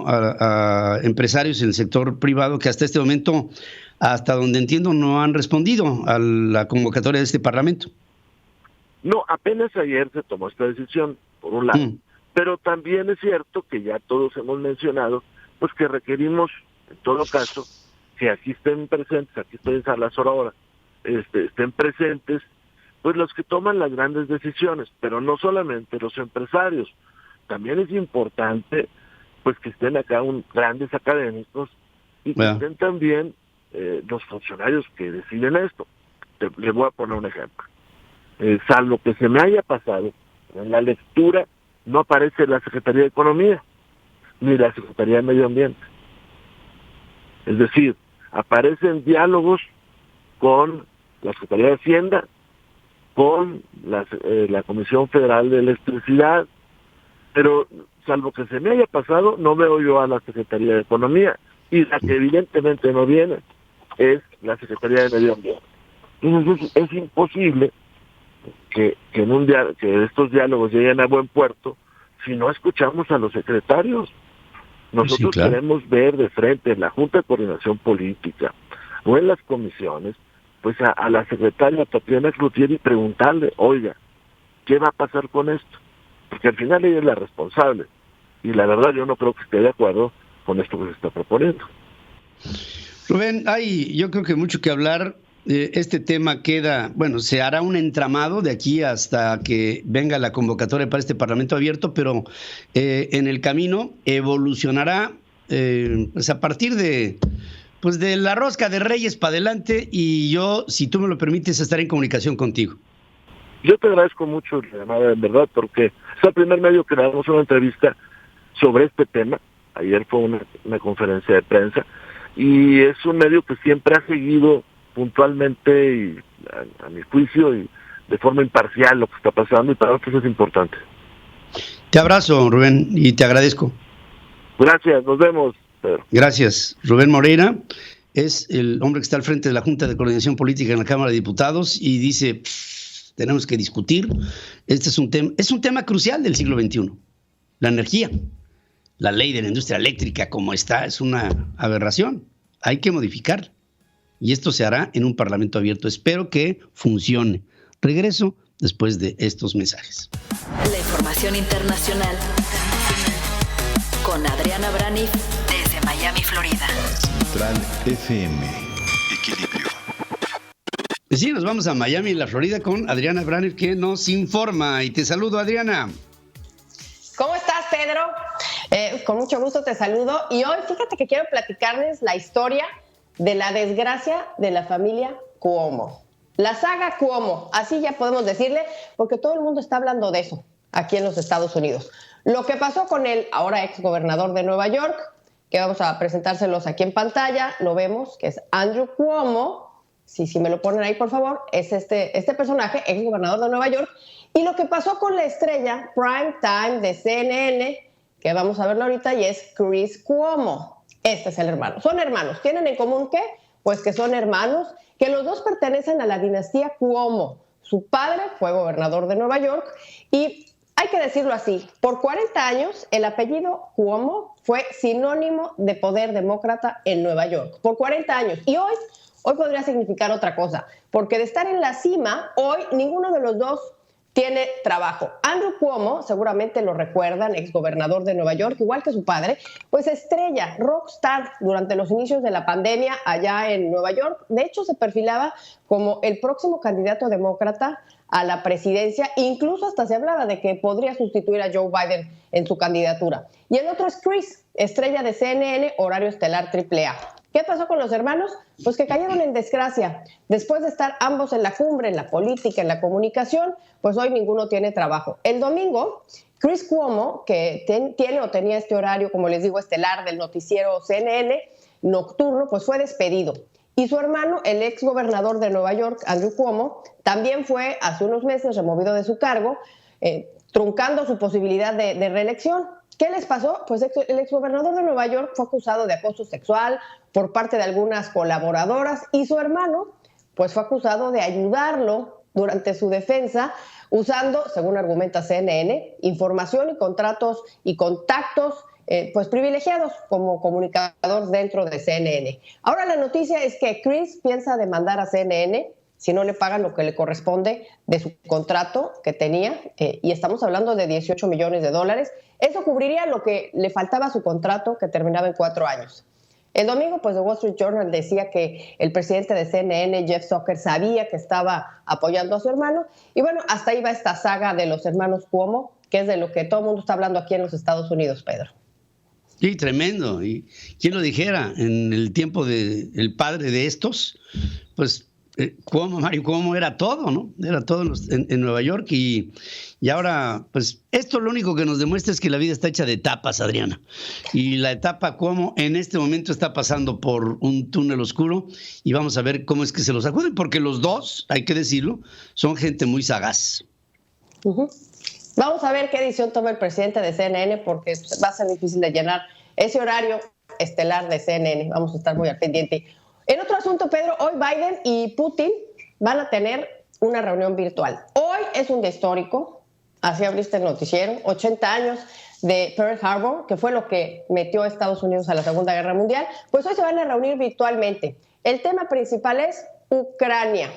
a empresarios en el sector privado que hasta este momento, hasta donde entiendo, no han respondido a la convocatoria de este Parlamento. No, apenas ayer se tomó esta decisión, por un lado. Pero también es cierto que ya todos hemos mencionado, pues que requerimos, en todo caso, que aquí estén presentes, aquí estoy en Salas ahora, estén presentes, pues los que toman las grandes decisiones, pero no solamente los empresarios. También es importante, pues que estén acá grandes académicos y que estén también los funcionarios que deciden esto. Les voy a poner un ejemplo. Salvo que se me haya pasado, en la lectura no aparece la Secretaría de Economía, ni la Secretaría de Medio Ambiente. Es decir, aparecen diálogos con la Secretaría de Hacienda, con la Comisión Federal de Electricidad, pero salvo que se me haya pasado, no veo yo a la Secretaría de Economía, y la que evidentemente no viene es la Secretaría de Medio Ambiente. Entonces es imposible que estos diálogos lleguen a buen puerto si no escuchamos a los secretarios. Nosotros queremos ver de frente en la Junta de Coordinación Política o en las comisiones, pues a la secretaria Tatiana Cloutier y preguntarle, oiga, ¿qué va a pasar con esto? Porque al final ella es la responsable. Y la verdad yo no creo que esté de acuerdo con esto que se está proponiendo. Rubén, yo creo que mucho que hablar. Este tema se hará un entramado de aquí hasta que venga la convocatoria para este Parlamento abierto, pero en el camino evolucionará pues a partir de la rosca de Reyes para adelante, y yo, si tú me lo permites, estaré en comunicación contigo. Yo te agradezco mucho la llamada, en verdad, porque es el primer medio que le damos una entrevista sobre este tema. Ayer fue una conferencia de prensa, y es un medio que siempre ha seguido puntualmente y a mi juicio y de forma imparcial lo que está pasando, y para nosotros es importante. Te abrazo, Rubén, y te agradezco. Gracias, nos vemos, Pedro. Gracias. Rubén Moreira es el hombre que está al frente de la Junta de Coordinación Política en la Cámara de Diputados y dice, tenemos que discutir. Este es un tema crucial del siglo XXI. La energía, la ley de la industria eléctrica como está, es una aberración. Hay que modificarla. Y esto se hará en un Parlamento abierto. Espero que funcione. Regreso después de estos mensajes. La información internacional con Adriana Braniff desde Miami, Florida. Central FM. Equilibrio. Pues sí, nos vamos a Miami, la Florida, con Adriana Braniff, que nos informa. Y te saludo, Adriana. ¿Cómo estás, Pedro? Con mucho gusto te saludo. Y hoy, fíjate que quiero platicarles la historia de la desgracia de la familia Cuomo. La saga Cuomo, así ya podemos decirle, porque todo el mundo está hablando de eso aquí en los Estados Unidos. Lo que pasó con el ahora ex gobernador de Nueva York, que vamos a presentárselos aquí en pantalla, lo vemos, que es Andrew Cuomo, si me lo ponen ahí por favor, es este personaje, ex gobernador de Nueva York, y lo que pasó con la estrella prime time de CNN, que vamos a verlo ahorita, y es Chris Cuomo. Este es el hermano. Son hermanos. ¿Tienen en común qué? Pues que son hermanos, que los dos pertenecen a la dinastía Cuomo. Su padre fue gobernador de Nueva York y hay que decirlo así, por 40 años el apellido Cuomo fue sinónimo de poder demócrata en Nueva York. Por 40 años. Y hoy podría significar otra cosa, porque de estar en la cima, hoy ninguno de los dos tiene trabajo. Andrew Cuomo, seguramente lo recuerdan, exgobernador de Nueva York, igual que su padre, pues estrella, rockstar durante los inicios de la pandemia allá en Nueva York. De hecho, se perfilaba como el próximo candidato demócrata a la presidencia. Incluso hasta se hablaba de que podría sustituir a Joe Biden en su candidatura. Y el otro es Chris, estrella de CNN, horario estelar AAA. ¿Qué pasó con los hermanos? Pues que cayeron en desgracia. Después de estar ambos en la cumbre, en la política, en la comunicación, pues hoy ninguno tiene trabajo. El domingo, Chris Cuomo, que tiene o tenía este horario, como les digo, estelar del noticiero CNN nocturno, pues fue despedido. Y su hermano, el ex gobernador de Nueva York, Andrew Cuomo, también fue hace unos meses removido de su cargo, truncando su posibilidad de reelección. ¿Qué les pasó? Pues el exgobernador de Nueva York fue acusado de acoso sexual por parte de algunas colaboradoras y su hermano pues fue acusado de ayudarlo durante su defensa usando, según argumenta CNN, información y contratos y contactos pues privilegiados como comunicador dentro de CNN. Ahora la noticia es que Chris piensa demandar a CNN si no le pagan lo que le corresponde de su contrato que tenía, y estamos hablando de $18 millones. Eso cubriría lo que le faltaba a su contrato, que terminaba en 4 años. El domingo, pues, The Wall Street Journal decía que el presidente de CNN, Jeff Zucker, sabía que estaba apoyando a su hermano. Y bueno, hasta ahí va esta saga de los hermanos Cuomo, que es de lo que todo el mundo está hablando aquí en los Estados Unidos, Pedro. Sí, tremendo. Y quién lo dijera, en el tiempo del padre de estos, pues Mario Cuomo era todo, ¿no? Era todo en Nueva York y ahora, pues esto lo único que nos demuestra es que la vida está hecha de etapas, Adriana. Y la etapa Cuomo en este momento está pasando por un túnel oscuro y vamos a ver cómo es que se los sacuden, porque los dos, hay que decirlo, son gente muy sagaz. Uh-huh. Vamos a ver qué decisión toma el presidente de CNN, porque va a ser difícil de llenar ese horario estelar de CNN. Vamos a estar muy al pendiente. En otro asunto, Pedro, hoy Biden y Putin van a tener una reunión virtual. Hoy es un día histórico, así abriste el noticiero, 80 años de Pearl Harbor, que fue lo que metió a Estados Unidos a la Segunda Guerra Mundial. Pues hoy se van a reunir virtualmente. El tema principal es Ucrania,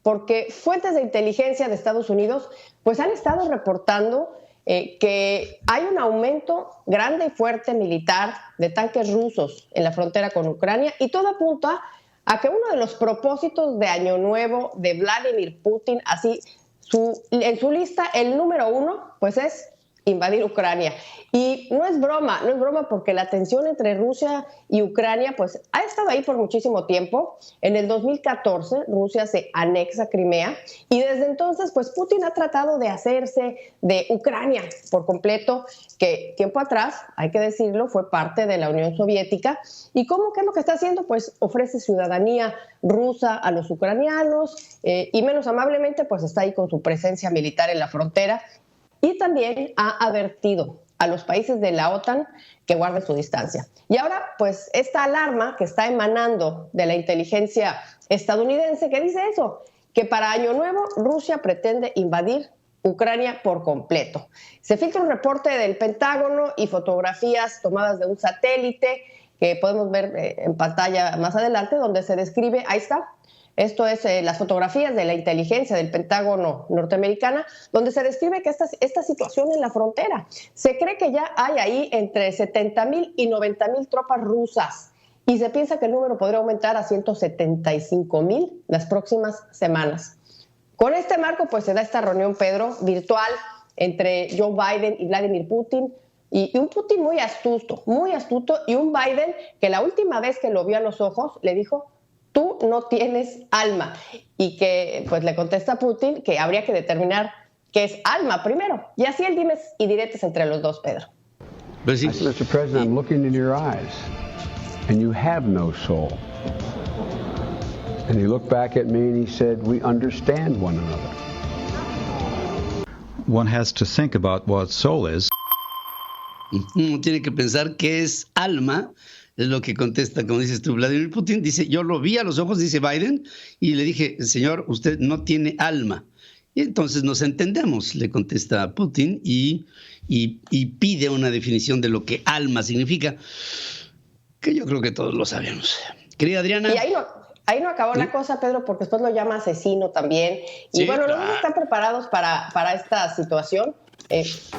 porque fuentes de inteligencia de Estados Unidos pues han estado reportando que hay un aumento grande y fuerte militar de tanques rusos en la frontera con Ucrania, y todo apunta a que uno de los propósitos de Año Nuevo de Vladimir Putin, así en su lista el número 1, pues es invadir Ucrania. Y no es broma porque la tensión entre Rusia y Ucrania pues ha estado ahí por muchísimo tiempo. En el 2014 Rusia se anexa Crimea y desde entonces pues Putin ha tratado de hacerse de Ucrania por completo, que tiempo atrás, hay que decirlo, fue parte de la Unión Soviética. ¿Y cómo? ¿Qué es lo que está haciendo? Pues ofrece ciudadanía rusa a los ucranianos y menos amablemente pues está ahí con su presencia militar en la frontera. Y también ha advertido a los países de la OTAN que guarden su distancia. Y ahora, pues, esta alarma que está emanando de la inteligencia estadounidense, que dice eso, que para Año Nuevo Rusia pretende invadir Ucrania por completo. Se filtra un reporte del Pentágono y fotografías tomadas de un satélite que podemos ver en pantalla más adelante, donde se describe, ahí está. Esto es las fotografías de la inteligencia del Pentágono norteamericana, donde se describe que esta situación en la frontera. Se cree que ya hay ahí entre 70,000 y 90,000 tropas rusas y se piensa que el número podría aumentar a 175,000 las próximas semanas. Con este marco, pues se da esta reunión, Pedro, virtual entre Joe Biden y Vladimir Putin, y un Putin muy astuto, y un Biden que la última vez que lo vio a los ojos le dijo: tú no tienes alma. Y que pues le contesta a Putin que habría que determinar qué es alma primero. Y así el dimes y diretes entre los dos, Pedro. I said, Mr. President, I'm looking in your eyes, and you have no soul. And he looked back at me and he said, we understand one another. One has to think about what soul is. Uno tiene que pensar qué es alma. Es lo que contesta, como dices tú, Vladimir Putin. Dice, yo lo vi a los ojos, dice Biden, y le dije, señor, usted no tiene alma. Y entonces nos entendemos, le contesta Putin, y pide una definición de lo que alma significa, que yo creo que todos lo sabemos. Querida Adriana. ahí no acabó la cosa, Pedro, porque después lo llama asesino también. Y Sí, bueno, claro. los dos están preparados para esta situación.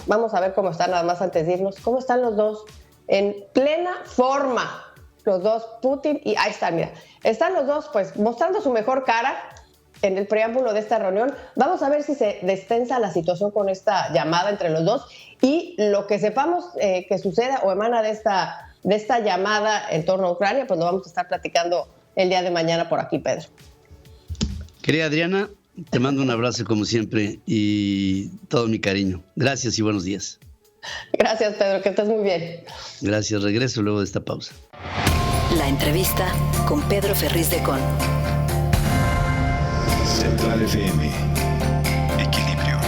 Vamos a ver cómo están, nada más antes de irnos. ¿Cómo están los dos? En plena forma. Los dos, Putin y ahí están, mira. Están los dos, pues, mostrando su mejor cara en el preámbulo de esta reunión. Vamos a ver si se destensa la situación con esta llamada entre los dos y lo que sepamos que suceda o emana de esta llamada en torno a Ucrania, pues lo vamos a estar platicando el día de mañana por aquí, Pedro. Querida Adriana, te mando un abrazo como siempre y todo mi cariño. Gracias y buenos días. Gracias, Pedro, que estés muy bien. Gracias, regreso luego de esta pausa. La entrevista con Pedro Ferriz de Con. Central FM. Equilibrio.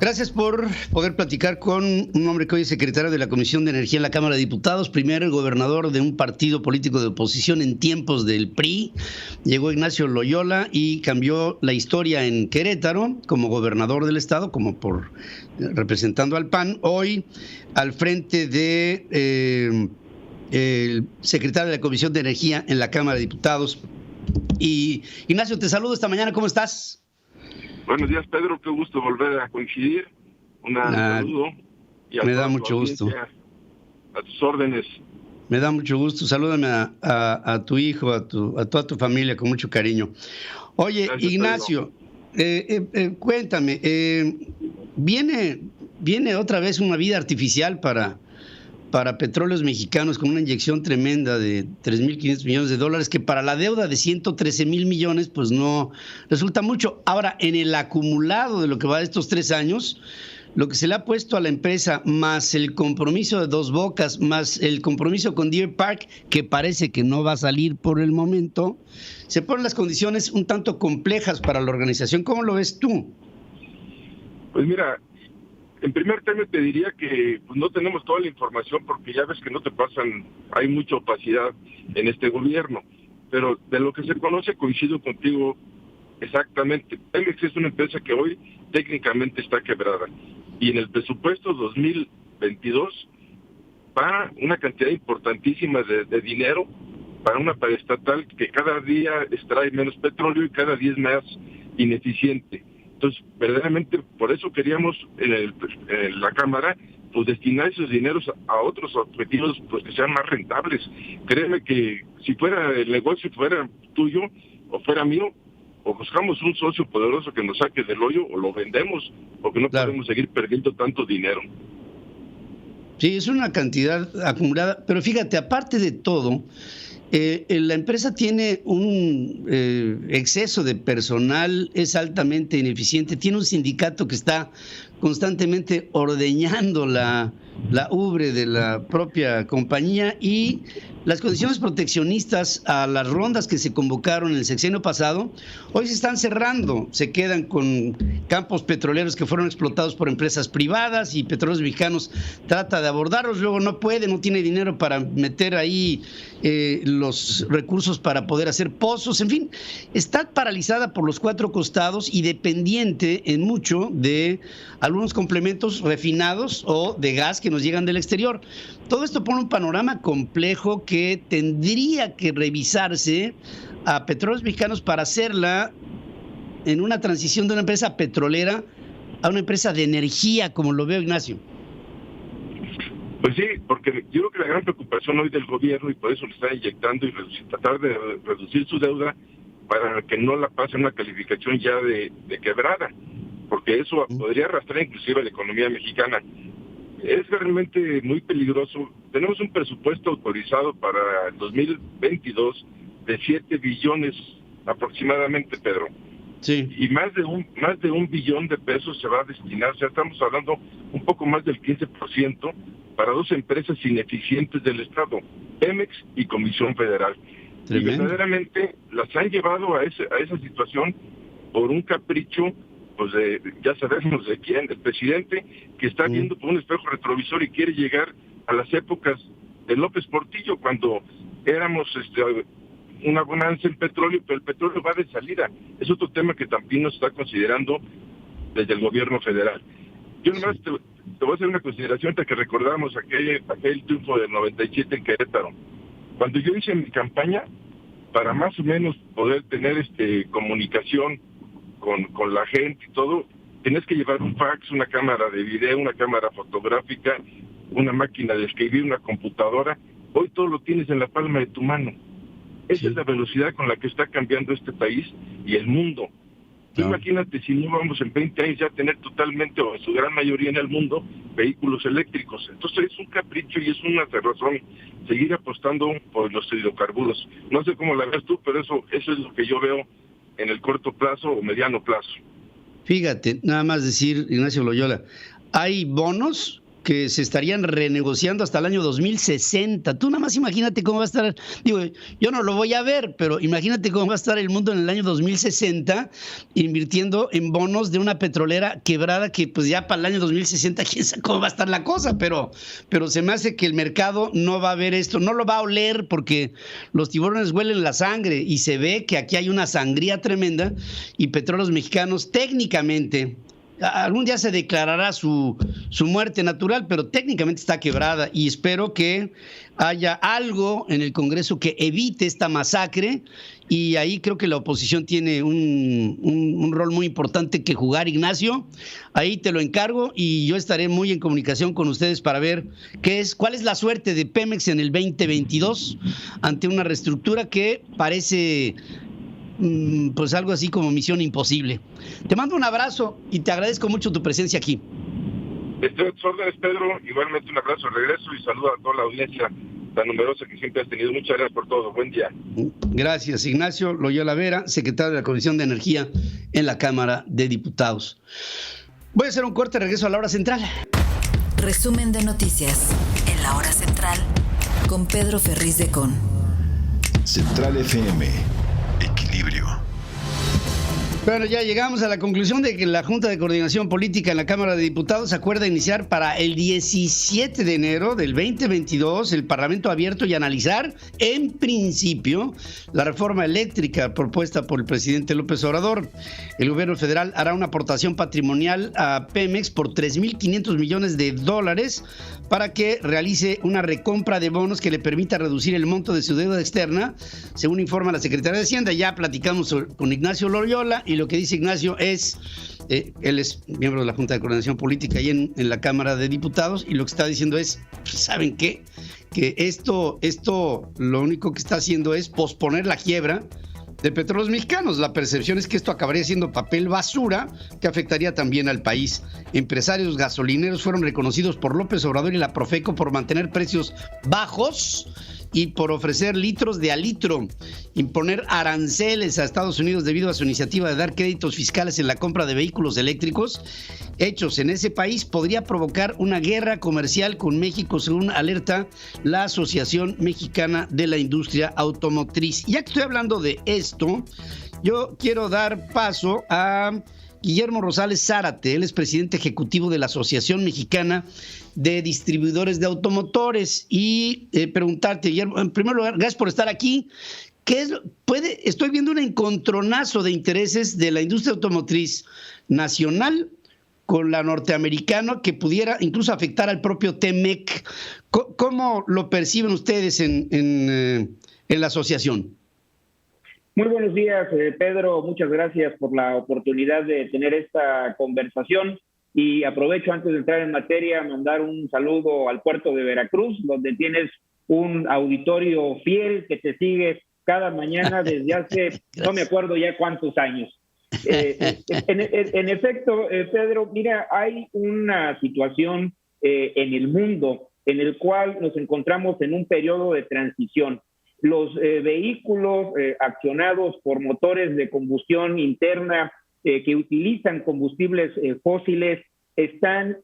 Gracias por poder platicar con un hombre que hoy es secretario de la Comisión de Energía en la Cámara de Diputados, primero el gobernador de un partido político de oposición en tiempos del PRI. Llegó Ignacio Loyola y cambió la historia en Querétaro como gobernador del estado, como por representando al PAN. Hoy al frente de el secretario de la Comisión de Energía en la Cámara de Diputados. Y Ignacio, te saludo esta mañana, ¿cómo estás? Buenos días, Pedro, qué gusto volver a coincidir. Un saludo. Y me da mucho gusto. A tus órdenes. Me da mucho gusto. Salúdame a tu hijo, a toda tu familia con mucho cariño. Oye, gracias, Ignacio, cuéntame, ¿viene otra vez una vida artificial para Petróleos Mexicanos con una inyección tremenda de $3,500 millones, que para la deuda de 113,000 millones pues no resulta mucho? Ahora, en el acumulado de lo que va de estos 3 años, lo que se le ha puesto a la empresa, más el compromiso de Dos Bocas, más el compromiso con Deer Park, que parece que no va a salir por el momento, se ponen las condiciones un tanto complejas para la organización. ¿Cómo lo ves tú? Pues mira, en primer término te diría que pues, no tenemos toda la información porque ya ves que no te pasan, hay mucha opacidad en este gobierno, pero de lo que se conoce coincido contigo exactamente. Pemex es una empresa que hoy técnicamente está quebrada y en el presupuesto 2022 va una cantidad importantísima de dinero para una paraestatal que cada día extrae menos petróleo y cada día es más ineficiente. Entonces, verdaderamente, por eso queríamos en la Cámara pues destinar esos dineros a otros objetivos pues que sean más rentables. Créeme que si fuera el negocio fuera tuyo o fuera mío, o buscamos un socio poderoso que nos saque del hoyo o lo vendemos, porque no podemos seguir perdiendo tanto dinero. Sí, es una cantidad acumulada, pero fíjate, aparte de todo, la empresa tiene un exceso de personal, es altamente ineficiente, tiene un sindicato que está constantemente ordeñando la ubre de la propia compañía, y las condiciones proteccionistas a las rondas que se convocaron en el sexenio pasado, hoy se están cerrando, se quedan con campos petroleros que fueron explotados por empresas privadas y Petróleos Mexicanos trata de abordarlos, luego no puede, no tiene dinero para meter ahí los recursos para poder hacer pozos, en fin, está paralizada por los 4 costados y dependiente en mucho de algunos complementos refinados o de gas que nos llegan del exterior. Todo esto pone un panorama complejo que tendría que revisarse a Petróleos Mexicanos para hacerla en una transición de una empresa petrolera a una empresa de energía, como lo veo, Ignacio. Pues sí, porque yo creo que la gran preocupación hoy del gobierno, y por eso le está inyectando y tratar de reducir su deuda para que no la pase una calificación ya de quebrada, porque eso podría arrastrar inclusive a la economía mexicana. Es realmente muy peligroso. Tenemos un presupuesto autorizado para el 2022 de 7 billones aproximadamente, Pedro. Sí. Y más de un billón de pesos se va a destinar, o sea, estamos hablando un poco más del 15% para 2 empresas ineficientes del Estado, Pemex y Comisión Federal. Tremendo. Y verdaderamente las han llevado a esa situación por un capricho, pues ya sabemos de quién, del presidente, que está viendo por un espejo retrovisor y quiere llegar a las épocas de López Portillo, cuando éramos una bonanza en petróleo, pero el petróleo va de salida. Es otro tema que también nos está considerando desde el gobierno federal. Yo nomás te voy a hacer una consideración hasta que recordamos aquel triunfo del 97 en Querétaro. Cuando yo hice mi campaña, para más o menos poder tener comunicación con la gente y todo, tenías que llevar un fax, una cámara de video, una cámara fotográfica, una máquina de escribir, una computadora. Hoy todo lo tienes en la palma de tu mano. Esa es la velocidad con la que está cambiando este país y el mundo. Imagínate si no vamos en 20 años ya a tener totalmente, o en su gran mayoría en el mundo, vehículos eléctricos. Entonces es un capricho y es una cerrazón seguir apostando por los hidrocarburos. No sé cómo la ves tú, pero eso es lo que yo veo en el corto plazo o mediano plazo. Fíjate, nada más decir, Ignacio Loyola, hay bonos que se estarían renegociando hasta el año 2060. Tú nada más imagínate cómo va a estar, digo, yo no lo voy a ver, pero imagínate cómo va a estar el mundo en el año 2060 invirtiendo en bonos de una petrolera quebrada que pues ya para el año 2060 quién sabe cómo va a estar la cosa, pero se me hace que el mercado no va a ver esto, no lo va a oler porque los tiburones huelen la sangre y se ve que aquí hay una sangría tremenda y Petróleos Mexicanos técnicamente algún día se declarará su muerte natural, pero técnicamente está quebrada y espero que haya algo en el Congreso que evite esta masacre y ahí creo que la oposición tiene un rol muy importante que jugar, Ignacio. Ahí te lo encargo y yo estaré muy en comunicación con ustedes para ver cuál es la suerte de Pemex en el 2022 ante una reestructura que parece pues algo así como misión imposible. Te mando un abrazo y te agradezco mucho tu presencia aquí. Estoy a tus órdenes, Pedro. Igualmente un abrazo de regreso y saludo a toda la audiencia tan numerosa que siempre has tenido. Muchas gracias por todo. Buen día. Gracias, Ignacio Loyola Vera, secretario de la Comisión de Energía en la Cámara de Diputados. Voy a hacer un corte, regreso a la hora central. Resumen de noticias en la hora central con Pedro Ferriz de Con. Central FM. Equilibrio. Bueno, ya llegamos a la conclusión de que la Junta de Coordinación Política en la Cámara de Diputados acuerda iniciar para el 17 de enero del 2022 el Parlamento abierto y analizar, en principio, la reforma eléctrica propuesta por el presidente López Obrador. El gobierno federal hará una aportación patrimonial a Pemex por $3,500 millones para que realice una recompra de bonos que le permita reducir el monto de su deuda externa, según informa la Secretaría de Hacienda. Ya platicamos con Ignacio Loyola y lo que dice Ignacio es, él es miembro de la Junta de Coordinación Política y en la Cámara de Diputados, y lo que está diciendo es, ¿saben qué? Que esto lo único que está haciendo es posponer la quiebra de Petróleos Mexicanos. La percepción es que esto acabaría siendo papel basura que afectaría también al país. Empresarios gasolineros fueron reconocidos por López Obrador y la Profeco por mantener precios bajos y por ofrecer litros de a litro, imponer aranceles a Estados Unidos debido a su iniciativa de dar créditos fiscales en la compra de vehículos eléctricos hechos en ese país podría provocar una guerra comercial con México, según alerta la Asociación Mexicana de la Industria Automotriz. Ya que estoy hablando de esto, yo quiero dar paso a Guillermo Rosales Zárate. Él es presidente ejecutivo de la Asociación Mexicana de Distribuidores de Automotores, y preguntarte, Guillermo, en primer lugar, gracias por estar aquí. Estoy viendo un encontronazo de intereses de la industria automotriz nacional con la norteamericana que pudiera incluso afectar al propio TEMEC. ¿Cómo lo perciben ustedes en la asociación? Muy buenos días, Pedro. Muchas gracias por la oportunidad de tener esta conversación. Y aprovecho, antes de entrar en materia, mandar un saludo al puerto de Veracruz, donde tienes un auditorio fiel que te sigue cada mañana desde hace, no me acuerdo ya cuántos años. En efecto, Pedro, mira, hay una situación en el mundo en el cual nos encontramos en un periodo de transición. Los vehículos accionados por motores de combustión interna que utilizan combustibles fósiles están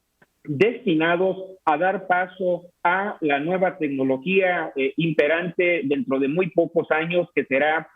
destinados a dar paso a la nueva tecnología imperante dentro de muy pocos años, que será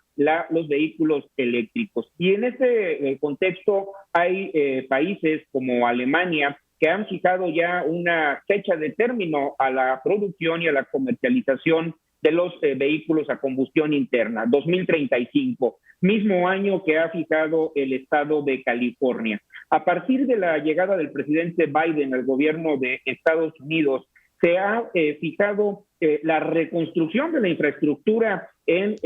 los vehículos eléctricos. Y en ese contexto hay países como Alemania que han fijado ya una fecha de término a la producción y a la comercialización de los vehículos a combustión interna, 2035, mismo año que ha fijado el estado de California. A partir de la llegada del presidente Biden al gobierno de Estados Unidos, se ha fijado la reconstrucción de la infraestructura en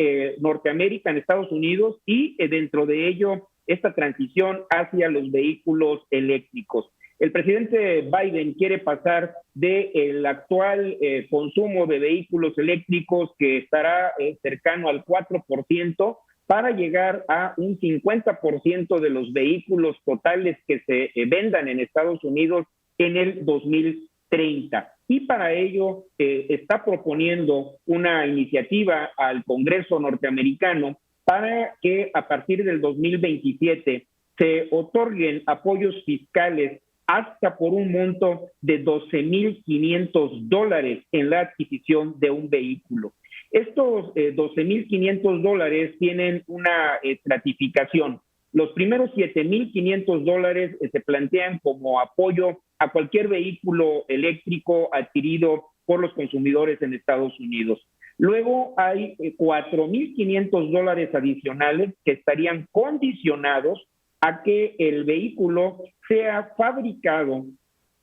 Norteamérica, en Estados Unidos, y dentro de ello esta transición hacia los vehículos eléctricos. El presidente Biden quiere pasar del actual consumo de vehículos eléctricos, que estará cercano al 4%, para llegar a un 50% de los vehículos totales que se vendan en Estados Unidos en el 2030. Y para ello está proponiendo una iniciativa al Congreso norteamericano para que a partir del 2027 se otorguen apoyos fiscales hasta por un monto de $12,500 en la adquisición de un vehículo. Estos $12,500 tienen una estratificación. Los primeros $7,500 se plantean como apoyo a cualquier vehículo eléctrico adquirido por los consumidores en Estados Unidos. Luego hay $4,500 adicionales que estarían condicionados a que el vehículo sea fabricado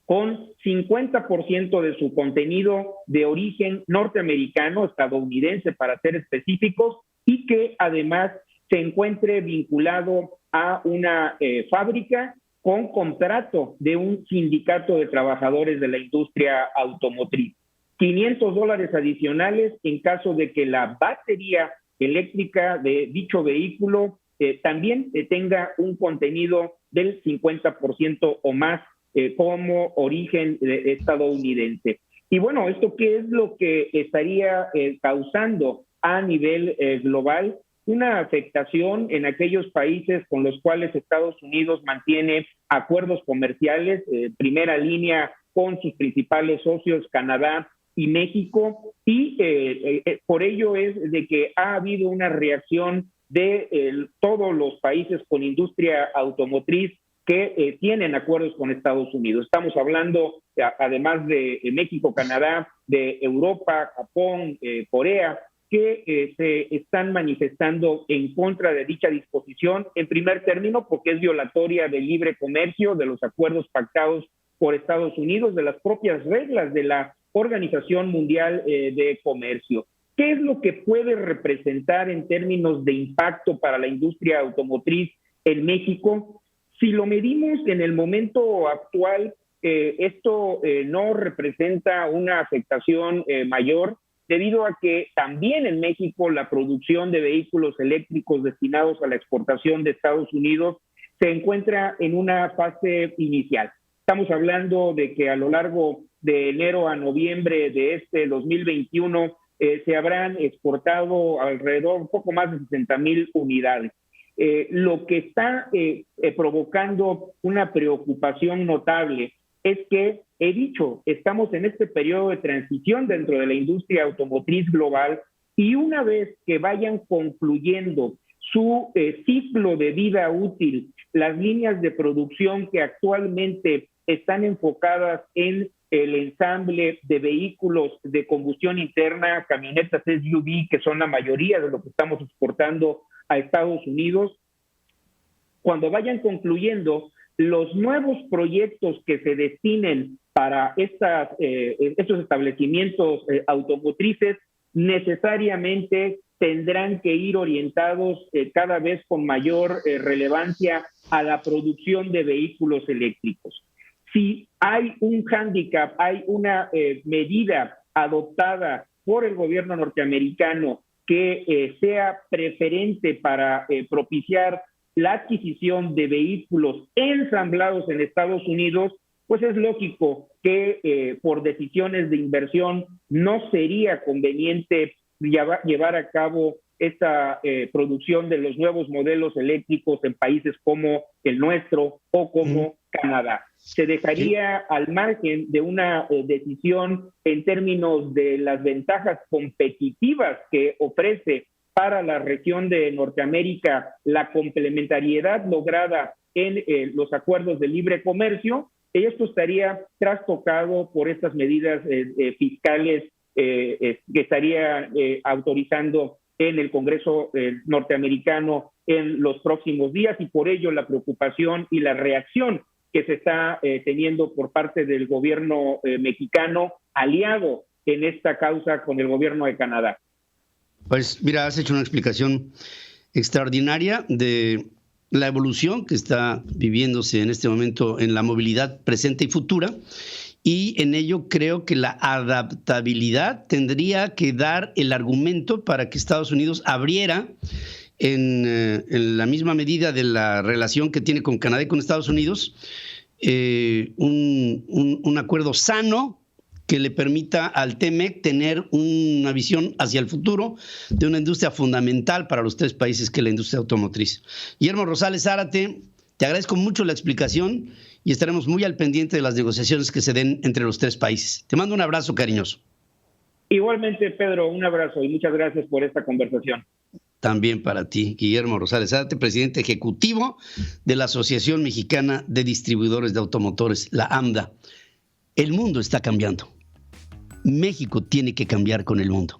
con 50% de su contenido de origen norteamericano, estadounidense para ser específicos, y que además se encuentre vinculado a una fábrica con contrato de un sindicato de trabajadores de la industria automotriz. $500 adicionales en caso de que la batería eléctrica de dicho vehículo también tenga un contenido del 50% o más como origen estadounidense. Y bueno, ¿esto qué es lo que estaría causando a nivel global? Una afectación en aquellos países con los cuales Estados Unidos mantiene acuerdos comerciales, primera línea con sus principales socios, Canadá y México, y por ello es de que ha habido una reacción de todos los países con industria automotriz que tienen acuerdos con Estados Unidos. Estamos hablando, además de México, Canadá, de Europa, Japón, Corea, que se están manifestando en contra de dicha disposición, en primer término porque es violatoria del libre comercio, de los acuerdos pactados por Estados Unidos, de las propias reglas de la Organización Mundial de Comercio. ¿Qué es lo que puede representar en términos de impacto para la industria automotriz en México? Si lo medimos en el momento actual, esto no representa una afectación mayor, debido a que también en México la producción de vehículos eléctricos destinados a la exportación de Estados Unidos se encuentra en una fase inicial. Estamos hablando de que a lo largo de enero a noviembre de este 2021 se habrán exportado alrededor un poco más de 60,000 unidades. Lo que está provocando una preocupación notable es que, he dicho, estamos en este periodo de transición dentro de la industria automotriz global, y una vez que vayan concluyendo su ciclo de vida útil, las líneas de producción que actualmente están enfocadas en el ensamble de vehículos de combustión interna, camionetas SUV, que son la mayoría de lo que estamos exportando a Estados Unidos, cuando vayan concluyendo, los nuevos proyectos que se destinen para estos establecimientos automotrices necesariamente tendrán que ir orientados cada vez con mayor relevancia a la producción de vehículos eléctricos. Si hay un hándicap, hay una medida adoptada por el gobierno norteamericano que sea preferente para propiciar la adquisición de vehículos ensamblados en Estados Unidos, pues es lógico que por decisiones de inversión no sería conveniente llevar a cabo esta producción de los nuevos modelos eléctricos en países como el nuestro o como Canadá. Se dejaría al margen de una decisión en términos de las ventajas competitivas que ofrece para la región de Norteamérica la complementariedad lograda en los acuerdos de libre comercio. Esto estaría trastocado por estas medidas fiscales que estaría autorizando en el Congreso norteamericano en los próximos días, y por ello la preocupación y la reacción que se está teniendo por parte del gobierno mexicano, aliado en esta causa con el gobierno de Canadá. Pues mira, has hecho una explicación extraordinaria de la evolución que está viviéndose en este momento en la movilidad presente y futura, y en ello creo que la adaptabilidad tendría que dar el argumento para que Estados Unidos abriera en la misma medida de la relación que tiene con Canadá y con Estados Unidos, un acuerdo sano que le permita al TEMEC tener una visión hacia el futuro de una industria fundamental para los tres países, que es la industria automotriz. Guillermo Rosales Zárate, te agradezco mucho la explicación y estaremos muy al pendiente de las negociaciones que se den entre los tres países. Te mando un abrazo cariñoso. Igualmente, Pedro, un abrazo y muchas gracias por esta conversación. También para ti, Guillermo Rosales Zárate, presidente ejecutivo de la Asociación Mexicana de Distribuidores de Automotores, la AMDA. El mundo está cambiando. México tiene que cambiar con el mundo.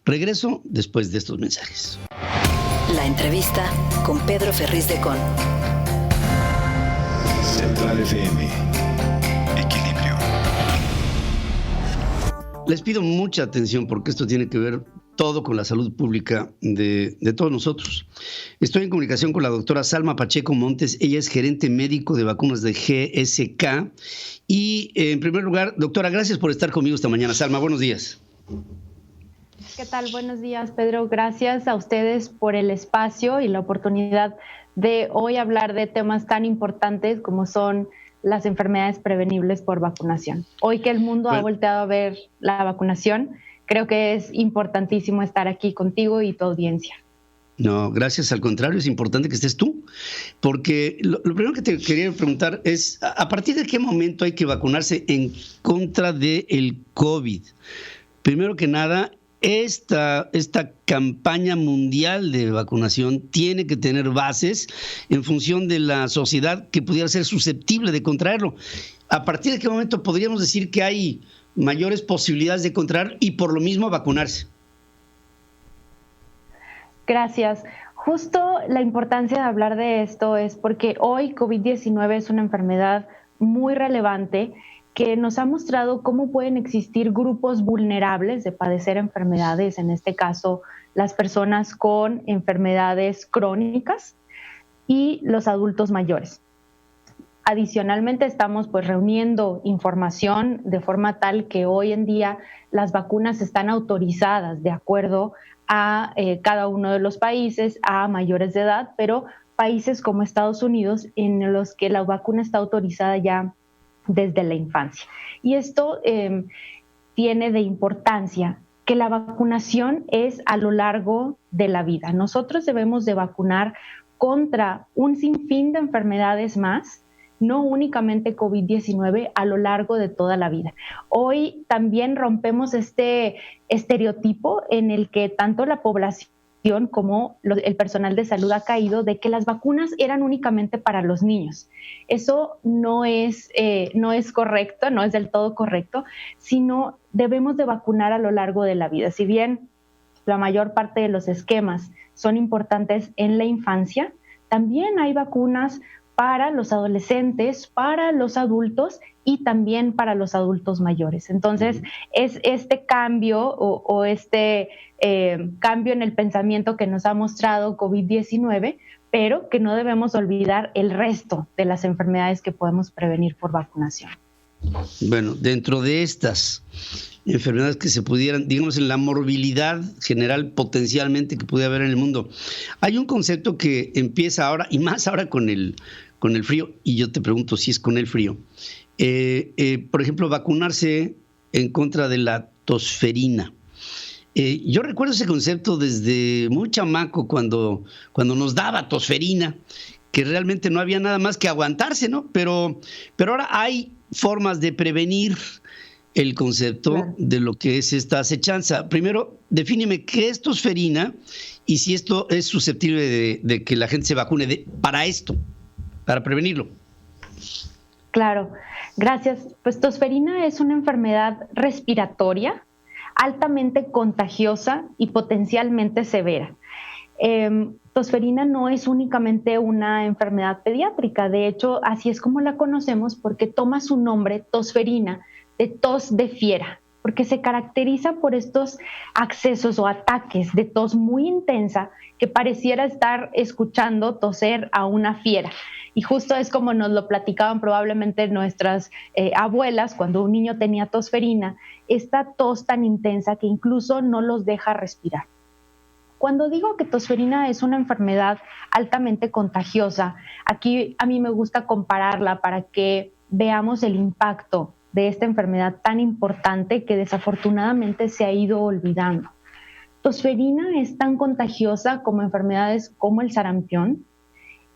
Regreso después de estos mensajes. La entrevista con Pedro Ferriz de Con. Central FM. Equilibrio. Les pido mucha atención porque esto tiene que ver todo con la salud pública de todos nosotros. Estoy en comunicación con la doctora Salma Pacheco Montes. Ella es gerente médico de vacunas de GSK. Y en primer lugar, doctora, gracias por estar conmigo esta mañana. Salma, buenos días. ¿Qué tal? Buenos días, Pedro. Gracias a ustedes por el espacio y la oportunidad de hoy hablar de temas tan importantes como son las enfermedades prevenibles por vacunación. Hoy que el mundo ha volteado a ver la vacunación, creo que es importantísimo estar aquí contigo y tu audiencia. No, gracias, al contrario, es importante que estés tú, porque lo primero que te quería preguntar es, ¿a partir de qué momento hay que vacunarse en contra del COVID? Primero que nada, esta campaña mundial de vacunación tiene que tener bases en función de la sociedad que pudiera ser susceptible de contraerlo. ¿A partir de qué momento podríamos decir que hay mayores posibilidades de contraer y por lo mismo vacunarse? Gracias. Justo la importancia de hablar de esto es porque hoy COVID-19 es una enfermedad muy relevante que nos ha mostrado cómo pueden existir grupos vulnerables de padecer enfermedades, en este caso las personas con enfermedades crónicas y los adultos mayores. Adicionalmente estamos reuniendo información de forma tal que hoy en día las vacunas están autorizadas de acuerdo a cada uno de los países, a mayores de edad, pero países como Estados Unidos en los que la vacuna está autorizada ya desde la infancia. Y esto tiene de importancia que la vacunación es a lo largo de la vida. Nosotros debemos de vacunar contra un sinfín de enfermedades más, no únicamente COVID-19, a lo largo de toda la vida. Hoy también rompemos este estereotipo en el que tanto la población como el personal de salud ha caído de que las vacunas eran únicamente para los niños. Eso no es correcto, no es del todo correcto, sino debemos de vacunar a lo largo de la vida. Si bien la mayor parte de los esquemas son importantes en la infancia, también hay vacunas para los adolescentes, para los adultos y también para los adultos mayores. Entonces, es este cambio cambio en el pensamiento que nos ha mostrado COVID-19, pero que no debemos olvidar el resto de las enfermedades que podemos prevenir por vacunación. Bueno, dentro de estas enfermedades que se pudieran, digamos, en la morbilidad general potencialmente que puede haber en el mundo, hay un concepto que empieza ahora, y más ahora con el frío, y yo te pregunto si es con el frío. Por ejemplo, vacunarse en contra de la tosferina. Yo recuerdo ese concepto desde muy chamaco cuando nos daba tosferina, que realmente no había nada más que aguantarse, ¿no? Pero ahora hay formas de prevenir el concepto de lo que es esta acechanza. Primero, defíneme qué es tosferina y si esto es susceptible de que la gente se vacune para prevenirlo. Claro, gracias. Pues tosferina es una enfermedad respiratoria altamente contagiosa y potencialmente severa. tosferina no es únicamente una enfermedad pediátrica, de hecho así es como la conocemos porque toma su nombre, tosferina, de tos de fiera, porque se caracteriza por estos accesos o ataques de tos muy intensa que pareciera estar escuchando toser a una fiera. Y justo es como nos lo platicaban probablemente nuestras abuelas cuando un niño tenía tosferina, esta tos tan intensa que incluso no los deja respirar. Cuando digo que tosferina es una enfermedad altamente contagiosa, aquí a mí me gusta compararla para que veamos el impacto de esta enfermedad tan importante que desafortunadamente se ha ido olvidando. Tosferina es tan contagiosa como enfermedades como el sarampión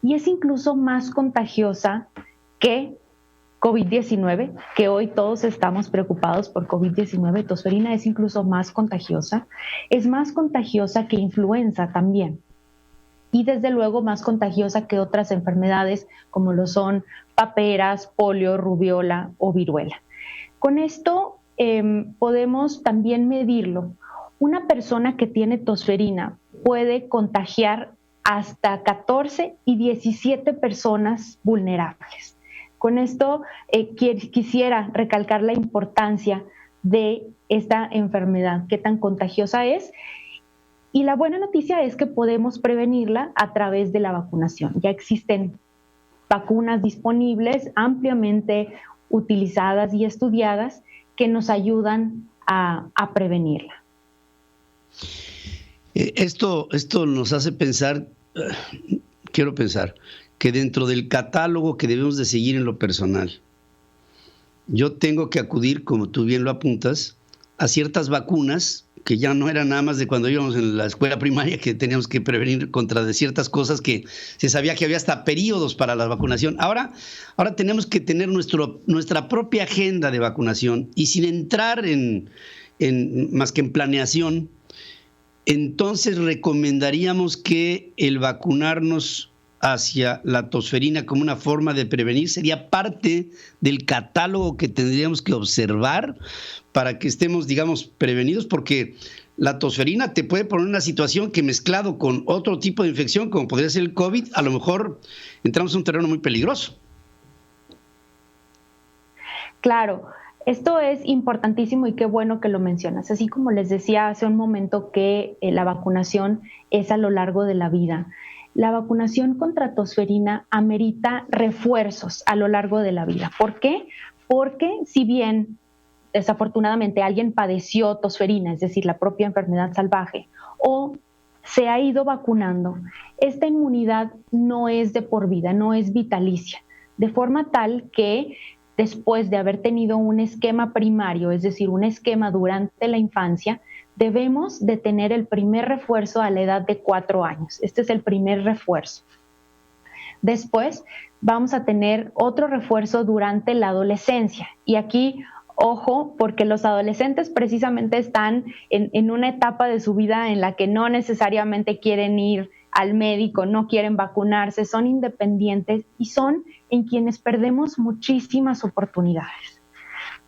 y es incluso más contagiosa que COVID-19, que hoy todos estamos preocupados por COVID-19. Tosferina es incluso más contagiosa. Es más contagiosa que influenza también. Y desde luego más contagiosa que otras enfermedades como lo son paperas, polio, rubiola o viruela. Con esto podemos también medirlo. Una persona que tiene tosferina puede contagiar hasta 14 y 17 personas vulnerables. Con esto quisiera recalcar la importancia de esta enfermedad, qué tan contagiosa es. Y la buena noticia es que podemos prevenirla a través de la vacunación. Ya existen vacunas disponibles, ampliamente utilizadas y estudiadas, que nos ayudan a prevenirla. Esto nos hace pensar, quiero pensar, que dentro del catálogo que debemos de seguir en lo personal, yo tengo que acudir, como tú bien lo apuntas, a ciertas vacunas que ya no eran nada más de cuando íbamos en la escuela primaria, que teníamos que prevenir contra de ciertas cosas que se sabía que había hasta periodos para la vacunación. Ahora tenemos que tener nuestra propia agenda de vacunación y sin entrar en más que en planeación. Entonces recomendaríamos que el vacunarnos hacia la tosferina como una forma de prevenir sería parte del catálogo que tendríamos que observar para que estemos, digamos, prevenidos, porque la tosferina te puede poner en una situación que mezclado con otro tipo de infección, como podría ser el COVID, a lo mejor entramos en un terreno muy peligroso. Claro. Esto es importantísimo y qué bueno que lo mencionas. Así como les decía hace un momento que la vacunación es a lo largo de la vida. La vacunación contra tosferina amerita refuerzos a lo largo de la vida. ¿Por qué? Porque si bien desafortunadamente alguien padeció tosferina, es decir, la propia enfermedad salvaje, o se ha ido vacunando, esta inmunidad no es de por vida, no es vitalicia, de forma tal que después de haber tenido un esquema primario, es decir, un esquema durante la infancia, debemos de tener el primer refuerzo a la edad de 4 años. Este es el primer refuerzo. Después vamos a tener otro refuerzo durante la adolescencia. Y aquí, ojo, porque los adolescentes precisamente están en una etapa de su vida en la que no necesariamente quieren ir al médico, no quieren vacunarse, son independientes y son en quienes perdemos muchísimas oportunidades.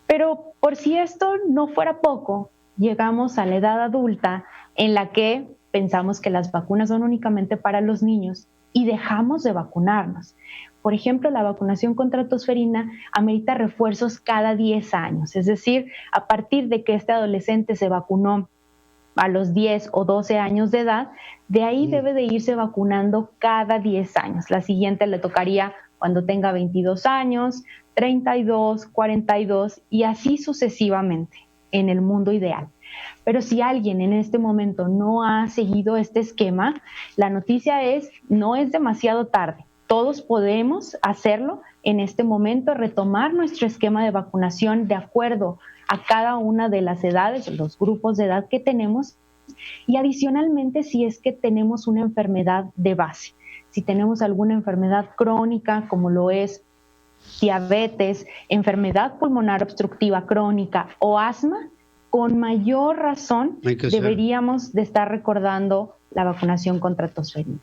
Pero por si esto no fuera poco, llegamos a la edad adulta en la que pensamos que las vacunas son únicamente para los niños y dejamos de vacunarnos. Por ejemplo, la vacunación contra tosferina amerita refuerzos cada 10 años, es decir, a partir de que este adolescente se vacunó a los 10 o 12 años de edad, de ahí debe de irse vacunando cada 10 años. La siguiente le tocaría cuando tenga 22 años, 32, 42 y así sucesivamente en el mundo ideal. Pero si alguien en este momento no ha seguido este esquema, la noticia es, no es demasiado tarde. Todos podemos hacerlo en este momento, retomar nuestro esquema de vacunación de acuerdo a cada una de las edades, los grupos de edad que tenemos, y adicionalmente si es que tenemos una enfermedad de base. Si tenemos alguna enfermedad crónica, como lo es diabetes, enfermedad pulmonar obstructiva crónica o asma, con mayor razón deberíamos de estar recordando la vacunación contra tosferina.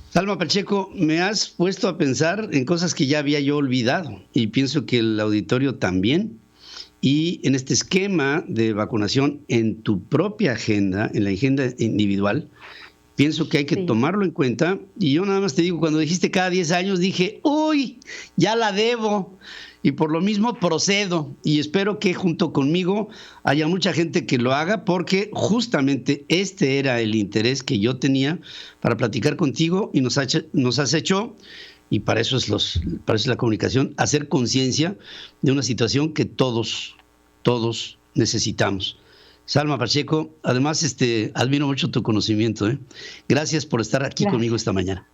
Salma Pacheco, me has puesto a pensar en cosas que ya había yo olvidado y pienso que el auditorio también. Y en este esquema de vacunación, en tu propia agenda, en la agenda individual, Pienso que hay que tomarlo en cuenta. Y yo nada más te digo, cuando dijiste cada 10 años, dije, uy, ya la debo. Y por lo mismo procedo. Y espero que junto conmigo haya mucha gente que lo haga, porque justamente este era el interés que yo tenía para platicar contigo, y nos has hecho, y para eso es la comunicación, hacer conciencia de una situación que todos necesitamos. Salma Pacheco, además admiro mucho tu conocimiento. Gracias por estar aquí conmigo esta mañana.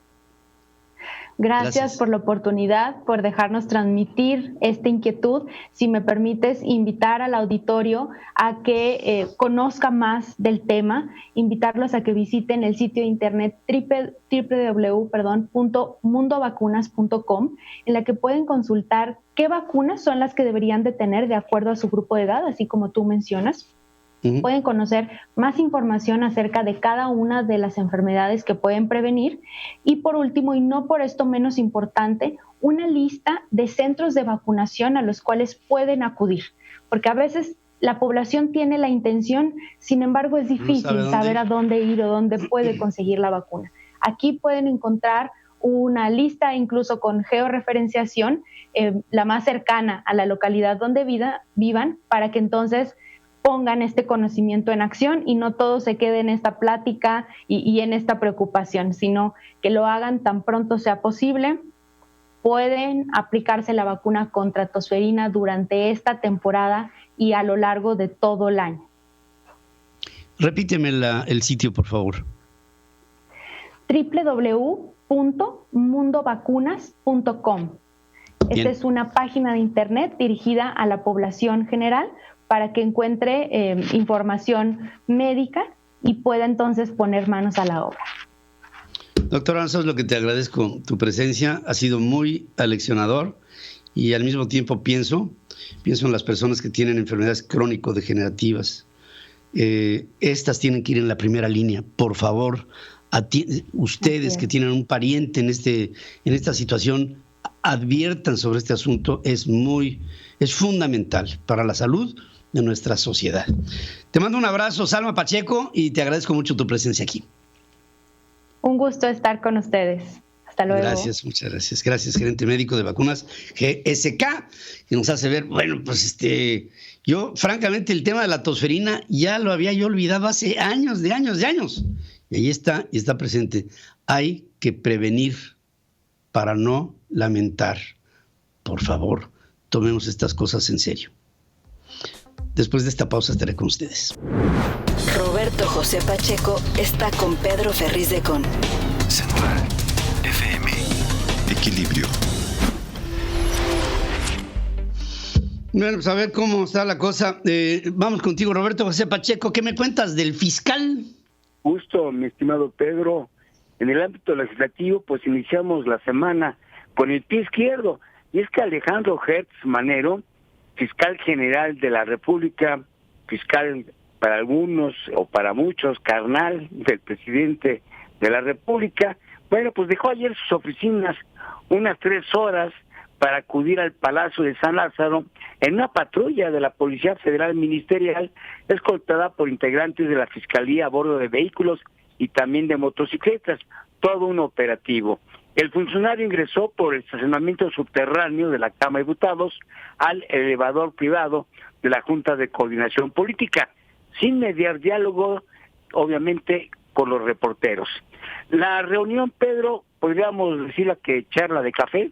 Gracias por la oportunidad, por dejarnos transmitir esta inquietud. Si me permites invitar al auditorio a que conozca más del tema, invitarlos a que visiten el sitio de internet www.mundovacunas.com, en la que pueden consultar qué vacunas son las que deberían de tener de acuerdo a su grupo de edad, así como tú mencionas. Pueden conocer más información acerca de cada una de las enfermedades que pueden prevenir. Y por último, y no por esto menos importante, una lista de centros de vacunación a los cuales pueden acudir. Porque a veces la población tiene la intención, sin embargo es difícil saber a dónde ir o dónde puede conseguir la vacuna. Aquí pueden encontrar una lista incluso con georreferenciación, la más cercana a la localidad donde vivan, para que entonces pongan este conocimiento en acción y no todo se quede en esta plática y en esta preocupación, sino que lo hagan tan pronto sea posible. Pueden aplicarse la vacuna contra tosferina durante esta temporada y a lo largo de todo el año. Repíteme el sitio, por favor. www.mundovacunas.com. Esta es una página de internet dirigida a la población general, para que encuentre información médica y pueda entonces poner manos a la obra. Doctora, eso es lo que te agradezco. Tu presencia ha sido muy aleccionador, y al mismo tiempo pienso en las personas que tienen enfermedades crónico-degenerativas. Estas tienen que ir en la primera línea. Por favor, ustedes que tienen un pariente en esta situación, adviertan sobre este asunto. Es fundamental para la salud de nuestra sociedad. Te mando un abrazo, Salma Pacheco, y te agradezco mucho tu presencia aquí. Un gusto estar con ustedes. Hasta luego. Gracias, muchas gracias. Gracias, gerente médico de vacunas GSK, que nos hace ver, bueno, pues yo francamente el tema de la tosferina ya lo había yo olvidado hace años. Y ahí está, y está presente. Hay que prevenir para no lamentar. Por favor, tomemos estas cosas en serio. Después de esta pausa estaré con ustedes. Roberto José Pacheco está con Pedro Ferriz de Con. Central FM. Equilibrio. Bueno, pues a ver cómo está la cosa. Vamos contigo, Roberto José Pacheco. ¿Qué me cuentas del fiscal? Justo, mi estimado Pedro. En el ámbito legislativo, pues iniciamos la semana con el pie izquierdo. Y es que Alejandro Hertz Manero, fiscal general de la República, fiscal para algunos o para muchos, carnal del presidente de la República, bueno, pues dejó ayer sus oficinas unas 3 horas para acudir al Palacio de San Lázaro en una patrulla de la Policía Federal Ministerial, escoltada por integrantes de la Fiscalía a bordo de vehículos y también de motocicletas, todo un operativo. El funcionario ingresó por el estacionamiento subterráneo de la Cámara de Diputados al elevador privado de la Junta de Coordinación Política, sin mediar diálogo, obviamente, con los reporteros. La reunión, Pedro, podríamos decirla que charla de café,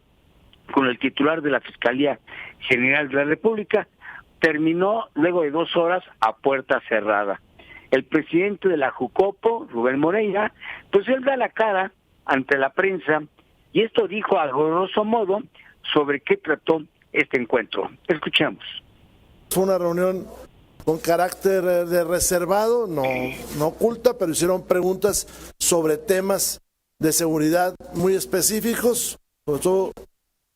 con el titular de la Fiscalía General de la República, terminó luego de 2 horas a puerta cerrada. El presidente de la Jucopo, Rubén Moreira, pues él da la cara ante la prensa, y esto dijo a grosso modo sobre qué trató este encuentro. Escuchemos. Fue una reunión con carácter de reservado, no oculta, pero hicieron preguntas sobre temas de seguridad muy específicos, sobre todo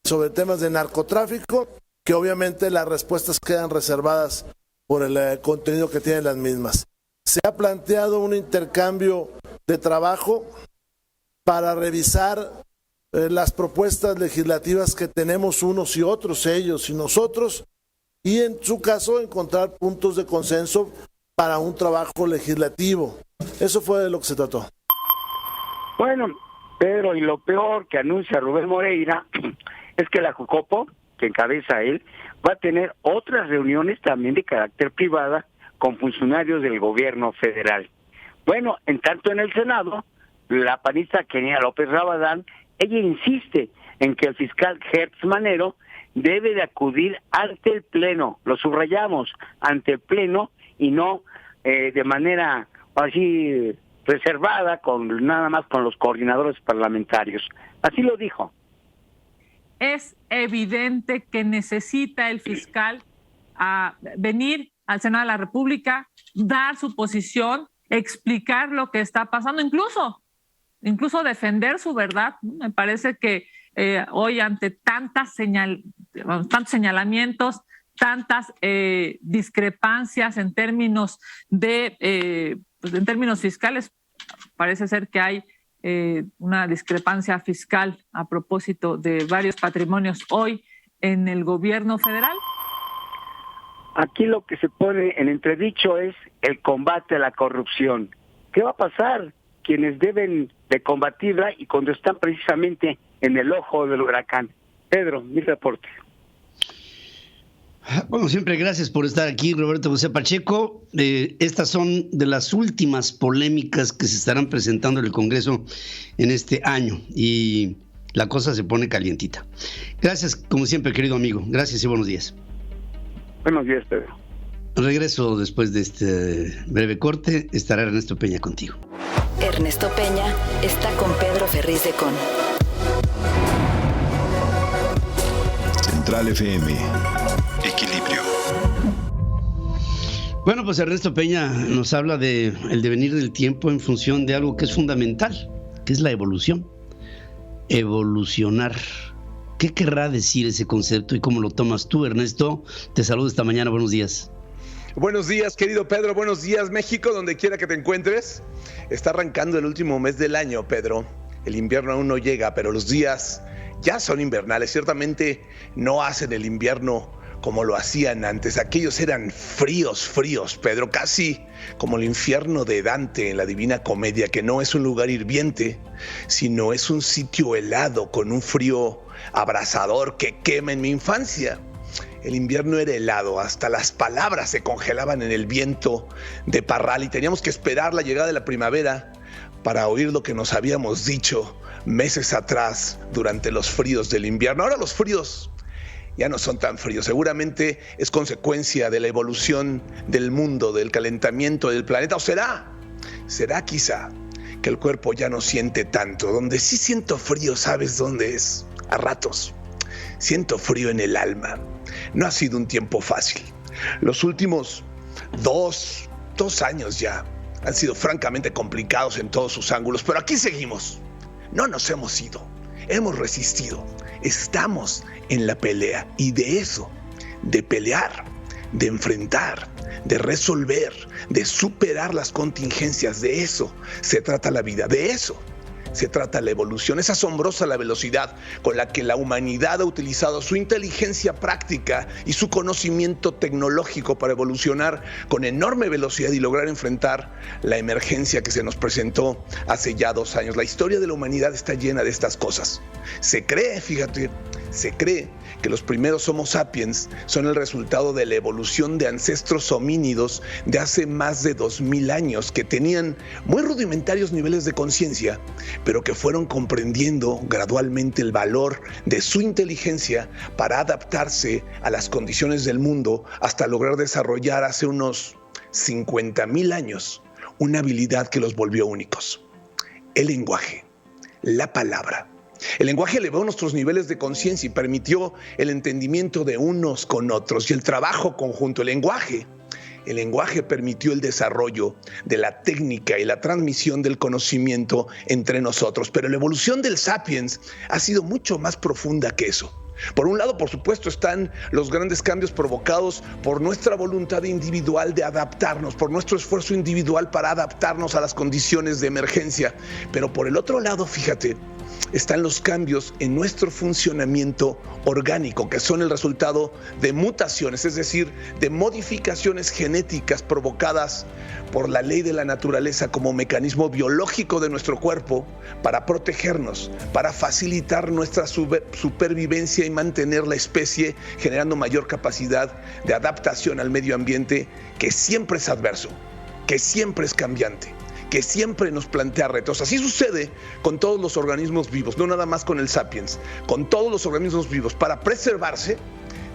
sobre temas de narcotráfico, que obviamente las respuestas quedan reservadas por el contenido que tienen las mismas. Se ha planteado un intercambio de trabajo para revisar las propuestas legislativas que tenemos unos y otros, ellos y nosotros, y en su caso encontrar puntos de consenso para un trabajo legislativo. Eso fue de lo que se trató. Bueno, Pedro, y lo peor que anuncia Rubén Moreira es que la Jucopo, que encabeza él, va a tener otras reuniones también de carácter privada con funcionarios del gobierno federal. Bueno, en tanto en el Senado, la panista Kenia López Rabadán, ella insiste en que el fiscal Hertz Manero debe de acudir ante el Pleno, lo subrayamos, ante el Pleno y no de manera así reservada, nada más con los coordinadores parlamentarios. Así lo dijo. Es evidente que necesita el fiscal venir al Senado de la República, dar su posición, explicar lo que está pasando, incluso defender su verdad. Me parece que hoy ante tantos señalamientos, tantas discrepancias en términos en términos fiscales, parece ser que hay una discrepancia fiscal a propósito de varios patrimonios hoy en el gobierno federal. Aquí lo que se pone en entredicho es el combate a la corrupción. ¿Qué va a pasar? Quienes deben de combatirla y cuando están precisamente en el ojo del huracán. Pedro, mi reporte. Bueno, siempre gracias por estar aquí, Roberto José Pacheco. Estas son de las últimas polémicas que se estarán presentando en el Congreso en este año y la cosa se pone calientita. Gracias, como siempre, querido amigo. Gracias y buenos días. Buenos días, Pedro. Regreso después de este breve corte. Estará Ernesto Peña contigo. Ernesto Peña está con Pedro Ferriz de Con. Central FM. Equilibrio. Bueno, pues Ernesto Peña nos habla de el devenir del tiempo en función de algo que es fundamental, que es la evolución. Evolucionar. ¿Qué querrá decir ese concepto y cómo lo tomas tú, Ernesto? Te saludo esta mañana, buenos días. Buenos días, querido Pedro, buenos días, México, donde quiera que te encuentres. Está arrancando el último mes del año, Pedro. El invierno aún no llega, pero los días ya son invernales. Ciertamente no hacen el invierno como lo hacían antes. Aquellos eran fríos, Pedro, casi como el infierno de Dante en la Divina Comedia, que no es un lugar hirviente, sino es un sitio helado con un frío abrasador que quema. En mi infancia el invierno era helado, hasta las palabras se congelaban en el viento de Parral y teníamos que esperar la llegada de la primavera para oír lo que nos habíamos dicho meses atrás durante los fríos del invierno. Ahora los fríos ya no son tan fríos, seguramente es consecuencia de la evolución del mundo, del calentamiento del planeta, o será quizá que el cuerpo ya no siente tanto. Donde sí siento frío, ¿sabes dónde es? A ratos siento frío en el alma. No ha sido un tiempo fácil. Los últimos dos años ya han sido francamente complicados en todos sus ángulos, pero aquí seguimos. No nos hemos ido, hemos resistido, estamos en la pelea y de eso, de pelear, de enfrentar, de resolver, de superar las contingencias, de eso se trata la vida, de eso se trata la evolución. Es asombrosa la velocidad con la que la humanidad ha utilizado su inteligencia práctica y su conocimiento tecnológico para evolucionar con enorme velocidad y lograr enfrentar la emergencia que se nos presentó hace ya 2 años. La historia de la humanidad está llena de estas cosas. Se cree que los primeros Homo sapiens son el resultado de la evolución de ancestros homínidos de hace más de 2000 años que tenían muy rudimentarios niveles de conciencia, pero que fueron comprendiendo gradualmente el valor de su inteligencia para adaptarse a las condiciones del mundo hasta lograr desarrollar hace unos 50,000 años una habilidad que los volvió únicos: el lenguaje, la palabra. El lenguaje elevó nuestros niveles de conciencia y permitió el entendimiento de unos con otros y el trabajo conjunto. El lenguaje permitió el desarrollo de la técnica y la transmisión del conocimiento entre nosotros. Pero la evolución del sapiens ha sido mucho más profunda que eso. Por un lado, por supuesto, están los grandes cambios provocados por nuestra voluntad individual de adaptarnos, por nuestro esfuerzo individual para adaptarnos a las condiciones de emergencia. Pero por el otro lado, fíjate, están los cambios en nuestro funcionamiento orgánico, que son el resultado de mutaciones, es decir, de modificaciones genéticas provocadas por la ley de la naturaleza como mecanismo biológico de nuestro cuerpo para protegernos, para facilitar nuestra supervivencia y mantener la especie, generando mayor capacidad de adaptación al medio ambiente, que siempre es adverso, que siempre es cambiante, que siempre nos plantea retos. Así sucede con todos los organismos vivos, no nada más con el Sapiens. Con todos los organismos vivos, para preservarse,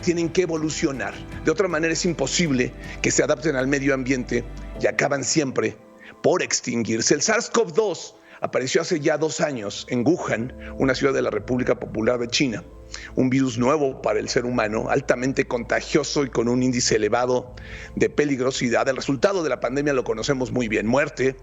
tienen que evolucionar. De otra manera es imposible que se adapten al medio ambiente y acaban siempre por extinguirse. El SARS-CoV-2 apareció hace ya 2 años en Wuhan, una ciudad de la República Popular de China. Un virus nuevo para el ser humano, altamente contagioso y con un índice elevado de peligrosidad. El resultado de la pandemia lo conocemos muy bien: muerte,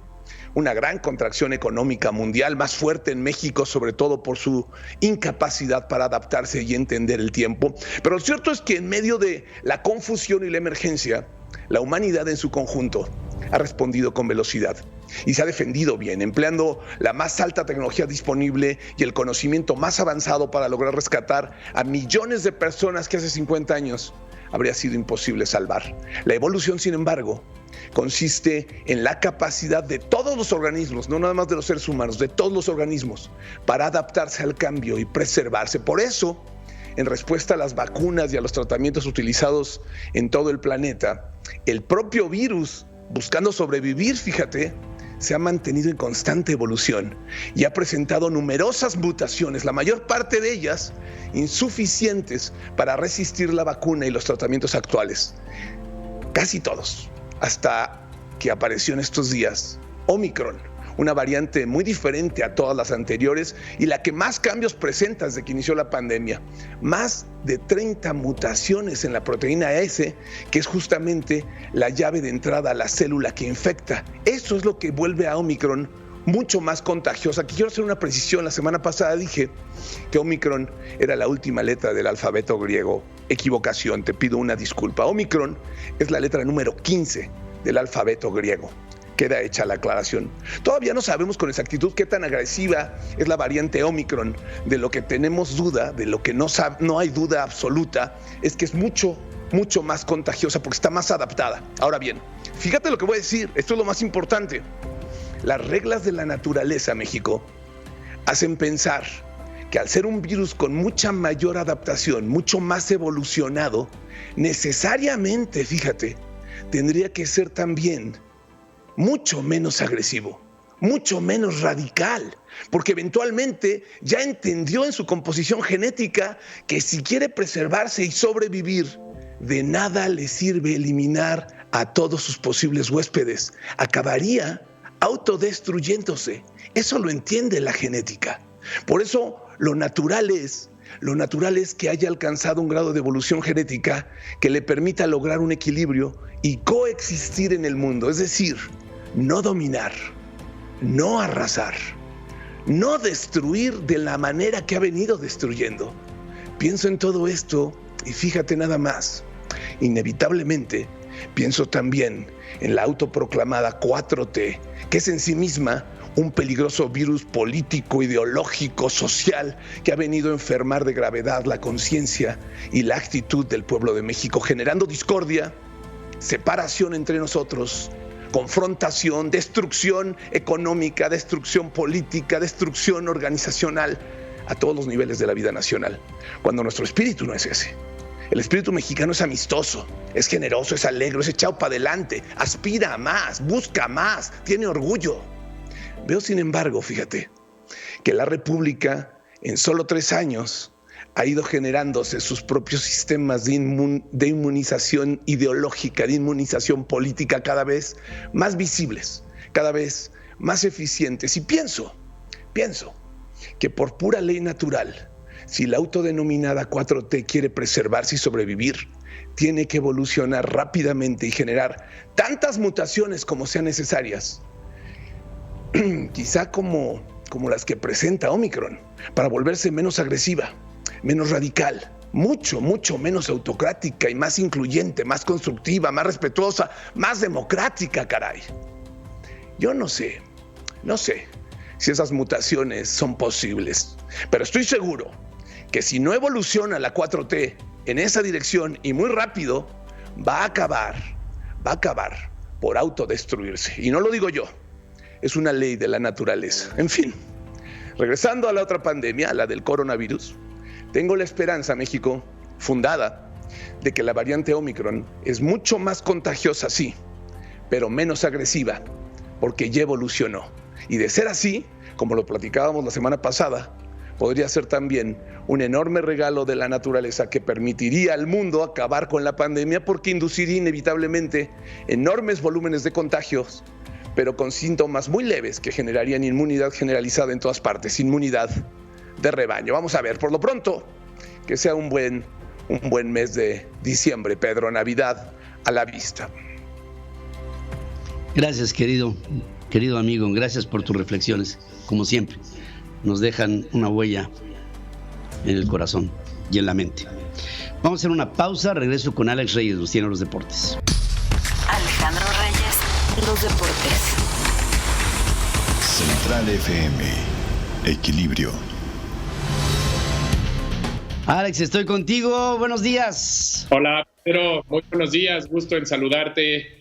una gran contracción económica mundial, más fuerte en México, sobre todo por su incapacidad para adaptarse y entender el tiempo. Pero lo cierto es que en medio de la confusión y la emergencia, la humanidad en su conjunto ha respondido con velocidad y se ha defendido bien, empleando la más alta tecnología disponible y el conocimiento más avanzado para lograr rescatar a millones de personas que hace 50 años habría sido imposible salvar. La evolución, sin embargo, consiste en la capacidad de todos los organismos, no nada más de los seres humanos, de todos los organismos, para adaptarse al cambio y preservarse. Por eso, en respuesta a las vacunas y a los tratamientos utilizados en todo el planeta, el propio virus, buscando sobrevivir, fíjate, se ha mantenido en constante evolución y ha presentado numerosas mutaciones, la mayor parte de ellas insuficientes para resistir la vacuna y los tratamientos actuales. Casi todos, hasta que apareció en estos días Omicron, una variante muy diferente a todas las anteriores y la que más cambios presenta desde que inició la pandemia. Más de 30 mutaciones en la proteína S, que es justamente la llave de entrada a la célula que infecta. Eso es lo que vuelve a Omicron mucho más contagiosa. Aquí quiero hacer una precisión. La semana pasada dije que Omicron era la última letra del alfabeto griego. Equivocación, te pido una disculpa. Omicron es la letra número 15 del alfabeto griego. Queda hecha la aclaración. Todavía no sabemos con exactitud qué tan agresiva es la variante Omicron. De lo que tenemos duda, de lo que no hay duda absoluta, es que es mucho más contagiosa porque está más adaptada. Ahora bien, fíjate lo que voy a decir, esto es lo más importante. Las reglas de la naturaleza, México, hacen pensar que al ser un virus con mucha mayor adaptación, mucho más evolucionado, necesariamente, fíjate, tendría que ser también mucho menos agresivo, mucho menos radical, porque eventualmente ya entendió en su composición genética que si quiere preservarse y sobrevivir, de nada le sirve eliminar a todos sus posibles huéspedes. Acabaría autodestruyéndose. Eso lo entiende la genética. Por eso lo natural es que haya alcanzado un grado de evolución genética que le permita lograr un equilibrio y coexistir en el mundo. Es decir, no dominar, no arrasar, no destruir de la manera que ha venido destruyendo. Pienso en todo esto y fíjate nada más. Inevitablemente pienso también en la autoproclamada 4T, que es en sí misma un peligroso virus político, ideológico, social, que ha venido a enfermar de gravedad la conciencia y la actitud del pueblo de México, generando discordia, separación entre nosotros, confrontación, destrucción económica, destrucción política, destrucción organizacional a todos los niveles de la vida nacional, cuando nuestro espíritu no es ese. El espíritu mexicano es amistoso, es generoso, es alegre, es echado para adelante, aspira a más, busca más, tiene orgullo. Veo, sin embargo, fíjate, que la República en solo 3 años ha ido generándose sus propios sistemas de inmunización ideológica, de inmunización política cada vez más visibles, cada vez más eficientes. Y pienso que por pura ley natural, si la autodenominada 4T quiere preservarse y sobrevivir, tiene que evolucionar rápidamente y generar tantas mutaciones como sean necesarias, quizá como las que presenta Omicron, para volverse menos agresiva, menos radical, mucho menos autocrática y más incluyente, más constructiva, más respetuosa, más democrática, caray. Yo no sé si esas mutaciones son posibles, pero estoy seguro que si no evoluciona la 4T en esa dirección y muy rápido, va a acabar por autodestruirse. Y no lo digo yo, es una ley de la naturaleza. En fin, regresando a la otra pandemia, la del coronavirus, tengo la esperanza, México, fundada, de que la variante Omicron es mucho más contagiosa, sí, pero menos agresiva, porque ya evolucionó. Y de ser así, como lo platicábamos la semana pasada, podría ser también un enorme regalo de la naturaleza que permitiría al mundo acabar con la pandemia, porque induciría inevitablemente enormes volúmenes de contagios, pero con síntomas muy leves que generarían inmunidad generalizada en todas partes, inmunidad de rebaño. Vamos a ver, por lo pronto, que sea un buen mes de diciembre, Pedro, Navidad a la vista. Gracias, querido amigo, gracias por tus reflexiones, como siempre, nos dejan una huella en el corazón y en la mente. Vamos a hacer una pausa, regreso con Alex Reyes, los tiene los deportes. Alejandro Reyes, los deportes. Central FM, Equilibrio. Alex, estoy contigo, buenos días. Hola, Pedro, muy buenos días, gusto en saludarte.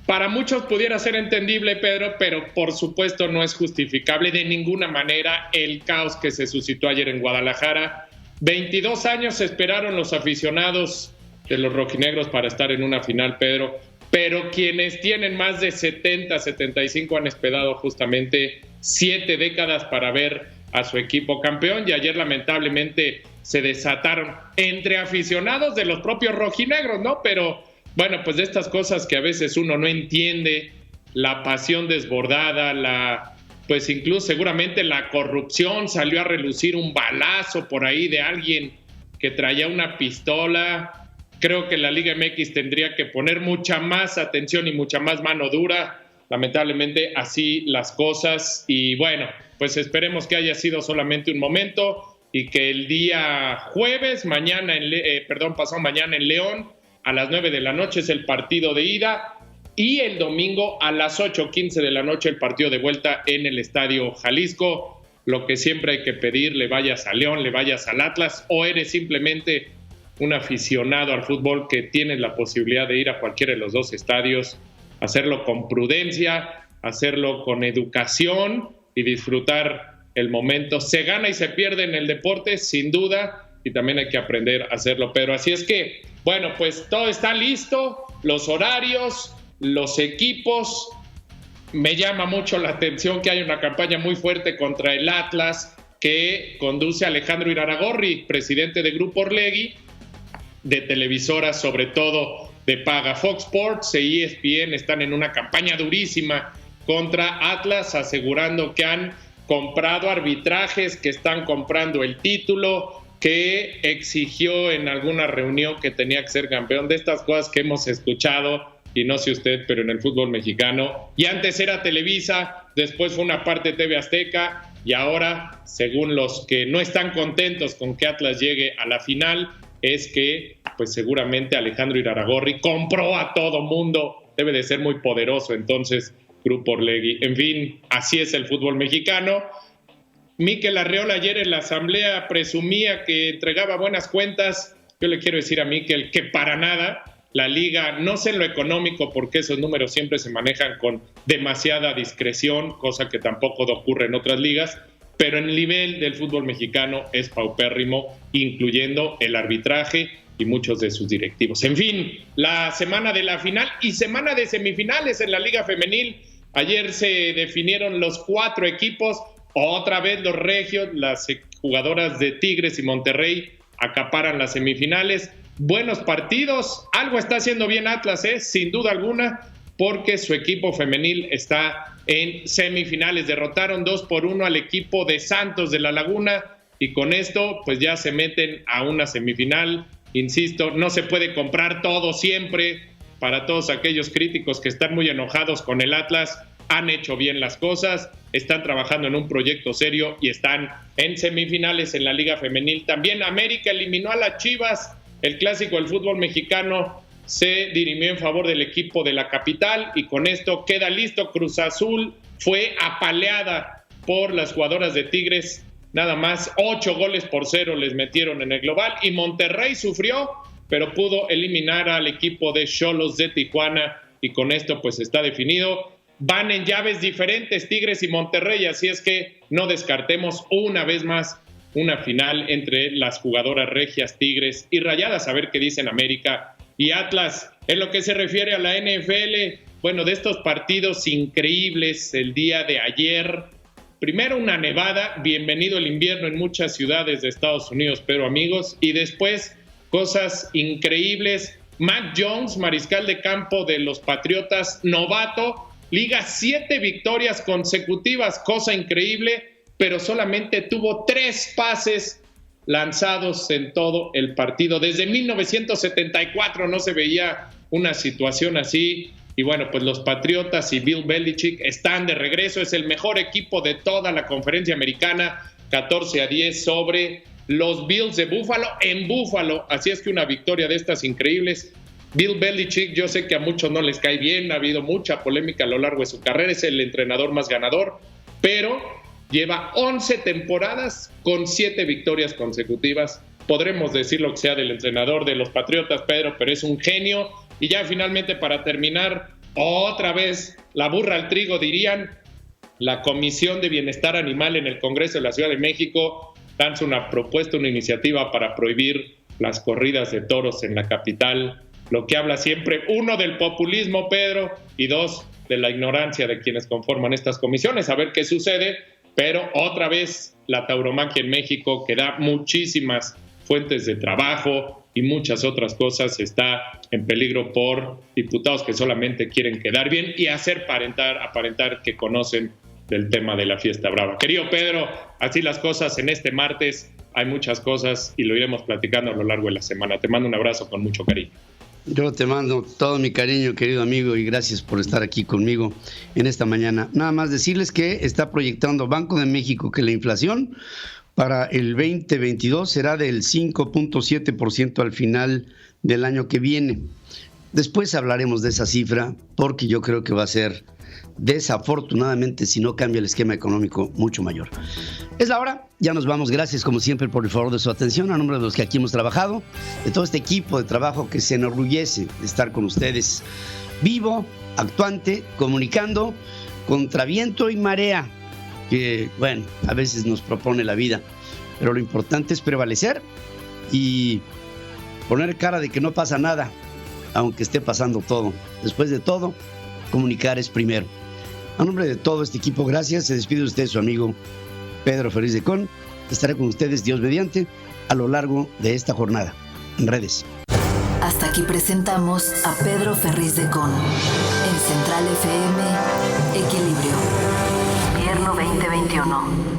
Para muchos pudiera ser entendible, Pedro, pero por supuesto no es justificable de ninguna manera el caos que se suscitó ayer en Guadalajara. 22 años esperaron los aficionados de los rojinegros para estar en una final, Pedro, pero quienes tienen más de 70, 75 han esperado justamente 7 décadas para ver a su equipo campeón, y ayer lamentablemente se desataron entre aficionados de los propios rojinegros, ¿no? Pero bueno, pues de estas cosas que a veces uno no entiende, la pasión desbordada, pues incluso seguramente la corrupción, salió a relucir un balazo por ahí de alguien que traía una pistola. Creo que la Liga MX tendría que poner mucha más atención y mucha más mano dura. Lamentablemente así las cosas, y bueno, pues esperemos que haya sido solamente un momento y que el día jueves, pasado mañana en León, a las 9 de la noche es el partido de ida, y el domingo a las 8:15 de la noche el partido de vuelta en el Estadio Jalisco. Lo que siempre hay que pedir, le vayas a León, le vayas al Atlas, o eres simplemente un aficionado al fútbol que tienes la posibilidad de ir a cualquiera de los dos estadios, hacerlo con prudencia, hacerlo con educación y disfrutar el momento. Se gana y se pierde en el deporte, sin duda, y también hay que aprender a hacerlo, Pedro. Así es que, bueno, pues todo está listo, los horarios, los equipos. Me llama mucho la atención que hay una campaña muy fuerte contra el Atlas que conduce a Alejandro Iraragorri, presidente de Grupo Orlegui, de televisoras sobre todo de paga. Fox Sports e ESPN están en una campaña durísima contra Atlas, asegurando que han comprado arbitrajes, que están comprando el título, que exigió en alguna reunión que tenía que ser campeón. De estas cosas que hemos escuchado, y no sé usted, pero en el fútbol mexicano, y antes era Televisa, después fue una parte TV Azteca, y ahora, según los que no están contentos con que Atlas llegue a la final, es que pues seguramente Alejandro Iraragorri compró a todo mundo. Debe de ser muy poderoso entonces Grupo Orlegui. En fin, así es el fútbol mexicano. Mikel Arreola ayer en la asamblea presumía que entregaba buenas cuentas. Yo le quiero decir a Mikel que para nada. La liga, no sé en lo económico, porque esos números siempre se manejan con demasiada discreción, cosa que tampoco ocurre en otras ligas, pero el nivel del fútbol mexicano es paupérrimo, incluyendo el arbitraje y muchos de sus directivos. En fin, la semana de la final y semana de semifinales en la Liga Femenil. Ayer se definieron los 4 equipos. Otra vez los regios, las jugadoras de Tigres y Monterrey acaparan las semifinales. Buenos partidos. Algo está haciendo bien Atlas, sin duda alguna, porque su equipo femenil está en semifinales. Derrotaron 2-1 al equipo de Santos de La Laguna, y con esto pues ya se meten a una semifinal. Insisto, no se puede comprar todo siempre. Para todos aquellos críticos que están muy enojados con el Atlas, han hecho bien las cosas, están trabajando en un proyecto serio y están en semifinales en la Liga Femenil. También América eliminó a las Chivas, el clásico del fútbol mexicano se dirimió en favor del equipo de la capital y con esto queda listo. Cruz Azul fue apaleada por las jugadoras de Tigres, nada más 8-0 les metieron en el global, y Monterrey sufrió, pero pudo eliminar al equipo de Xolos de Tijuana y con esto pues está definido. Van en llaves diferentes Tigres y Monterrey, así es que no descartemos una vez más una final entre las jugadoras regias Tigres y Rayadas, a ver qué dicen América y Atlas. En lo que se refiere a la NFL, bueno, de estos partidos increíbles el día de ayer, primero una nevada, bienvenido el invierno en muchas ciudades de Estados Unidos, pero amigos, y después cosas increíbles. Mac Jones, mariscal de campo de los Patriotas, novato, liga 7 victorias consecutivas, cosa increíble, pero solamente tuvo 3 pases lanzados en todo el partido. Desde 1974 no se veía una situación así. Y bueno, pues los Patriotas y Bill Belichick están de regreso. Es el mejor equipo de toda la conferencia americana, 14-10 sobre los Bills de Buffalo en Buffalo. Así es que una victoria de estas increíbles. Bill Belichick, yo sé que a muchos no les cae bien, ha habido mucha polémica a lo largo de su carrera, es el entrenador más ganador, pero lleva 11 temporadas con 7 victorias consecutivas. Podremos decir lo que sea del entrenador de los Patriotas, Pedro, pero es un genio. Y ya finalmente, para terminar, otra vez la burra al trigo, dirían. La Comisión de Bienestar Animal en el Congreso de la Ciudad de México lanza una propuesta, una iniciativa para prohibir las corridas de toros en la capital, lo que habla siempre, 1, del populismo, Pedro, y 2, de la ignorancia de quienes conforman estas comisiones. A ver qué sucede, pero otra vez la tauromaquia en México, que da muchísimas fuentes de trabajo y muchas otras cosas, está en peligro por diputados que solamente quieren quedar bien y hacer aparentar que conocen del tema de la fiesta brava. Querido Pedro, así las cosas en este martes, hay muchas cosas y lo iremos platicando a lo largo de la semana. Te mando un abrazo con mucho cariño. Yo te mando todo mi cariño, querido amigo, y gracias por estar aquí conmigo en esta mañana. Nada más decirles que está proyectando Banco de México que la inflación para el 2022 será del 5.7% al final del año que viene. Después hablaremos de esa cifra porque yo creo que va a ser, desafortunadamente, si no cambia el esquema económico, mucho mayor. Es la hora, ya nos vamos. Gracias como siempre por el favor de su atención, a nombre de los que aquí hemos trabajado, de todo este equipo de trabajo que se enorgullece de estar con ustedes, vivo, actuante, comunicando contra viento y marea, que bueno, a veces nos propone la vida, pero lo importante es prevalecer y poner cara de que no pasa nada, aunque esté pasando todo. Después de todo, comunicar es primero. A nombre de todo este equipo, gracias. Se despide usted, su amigo Pedro Ferriz de Con. Estaré con ustedes, Dios mediante, a lo largo de esta jornada en redes. Hasta aquí presentamos a Pedro Ferriz de Con en Central FM Equilibrio, invierno 2021.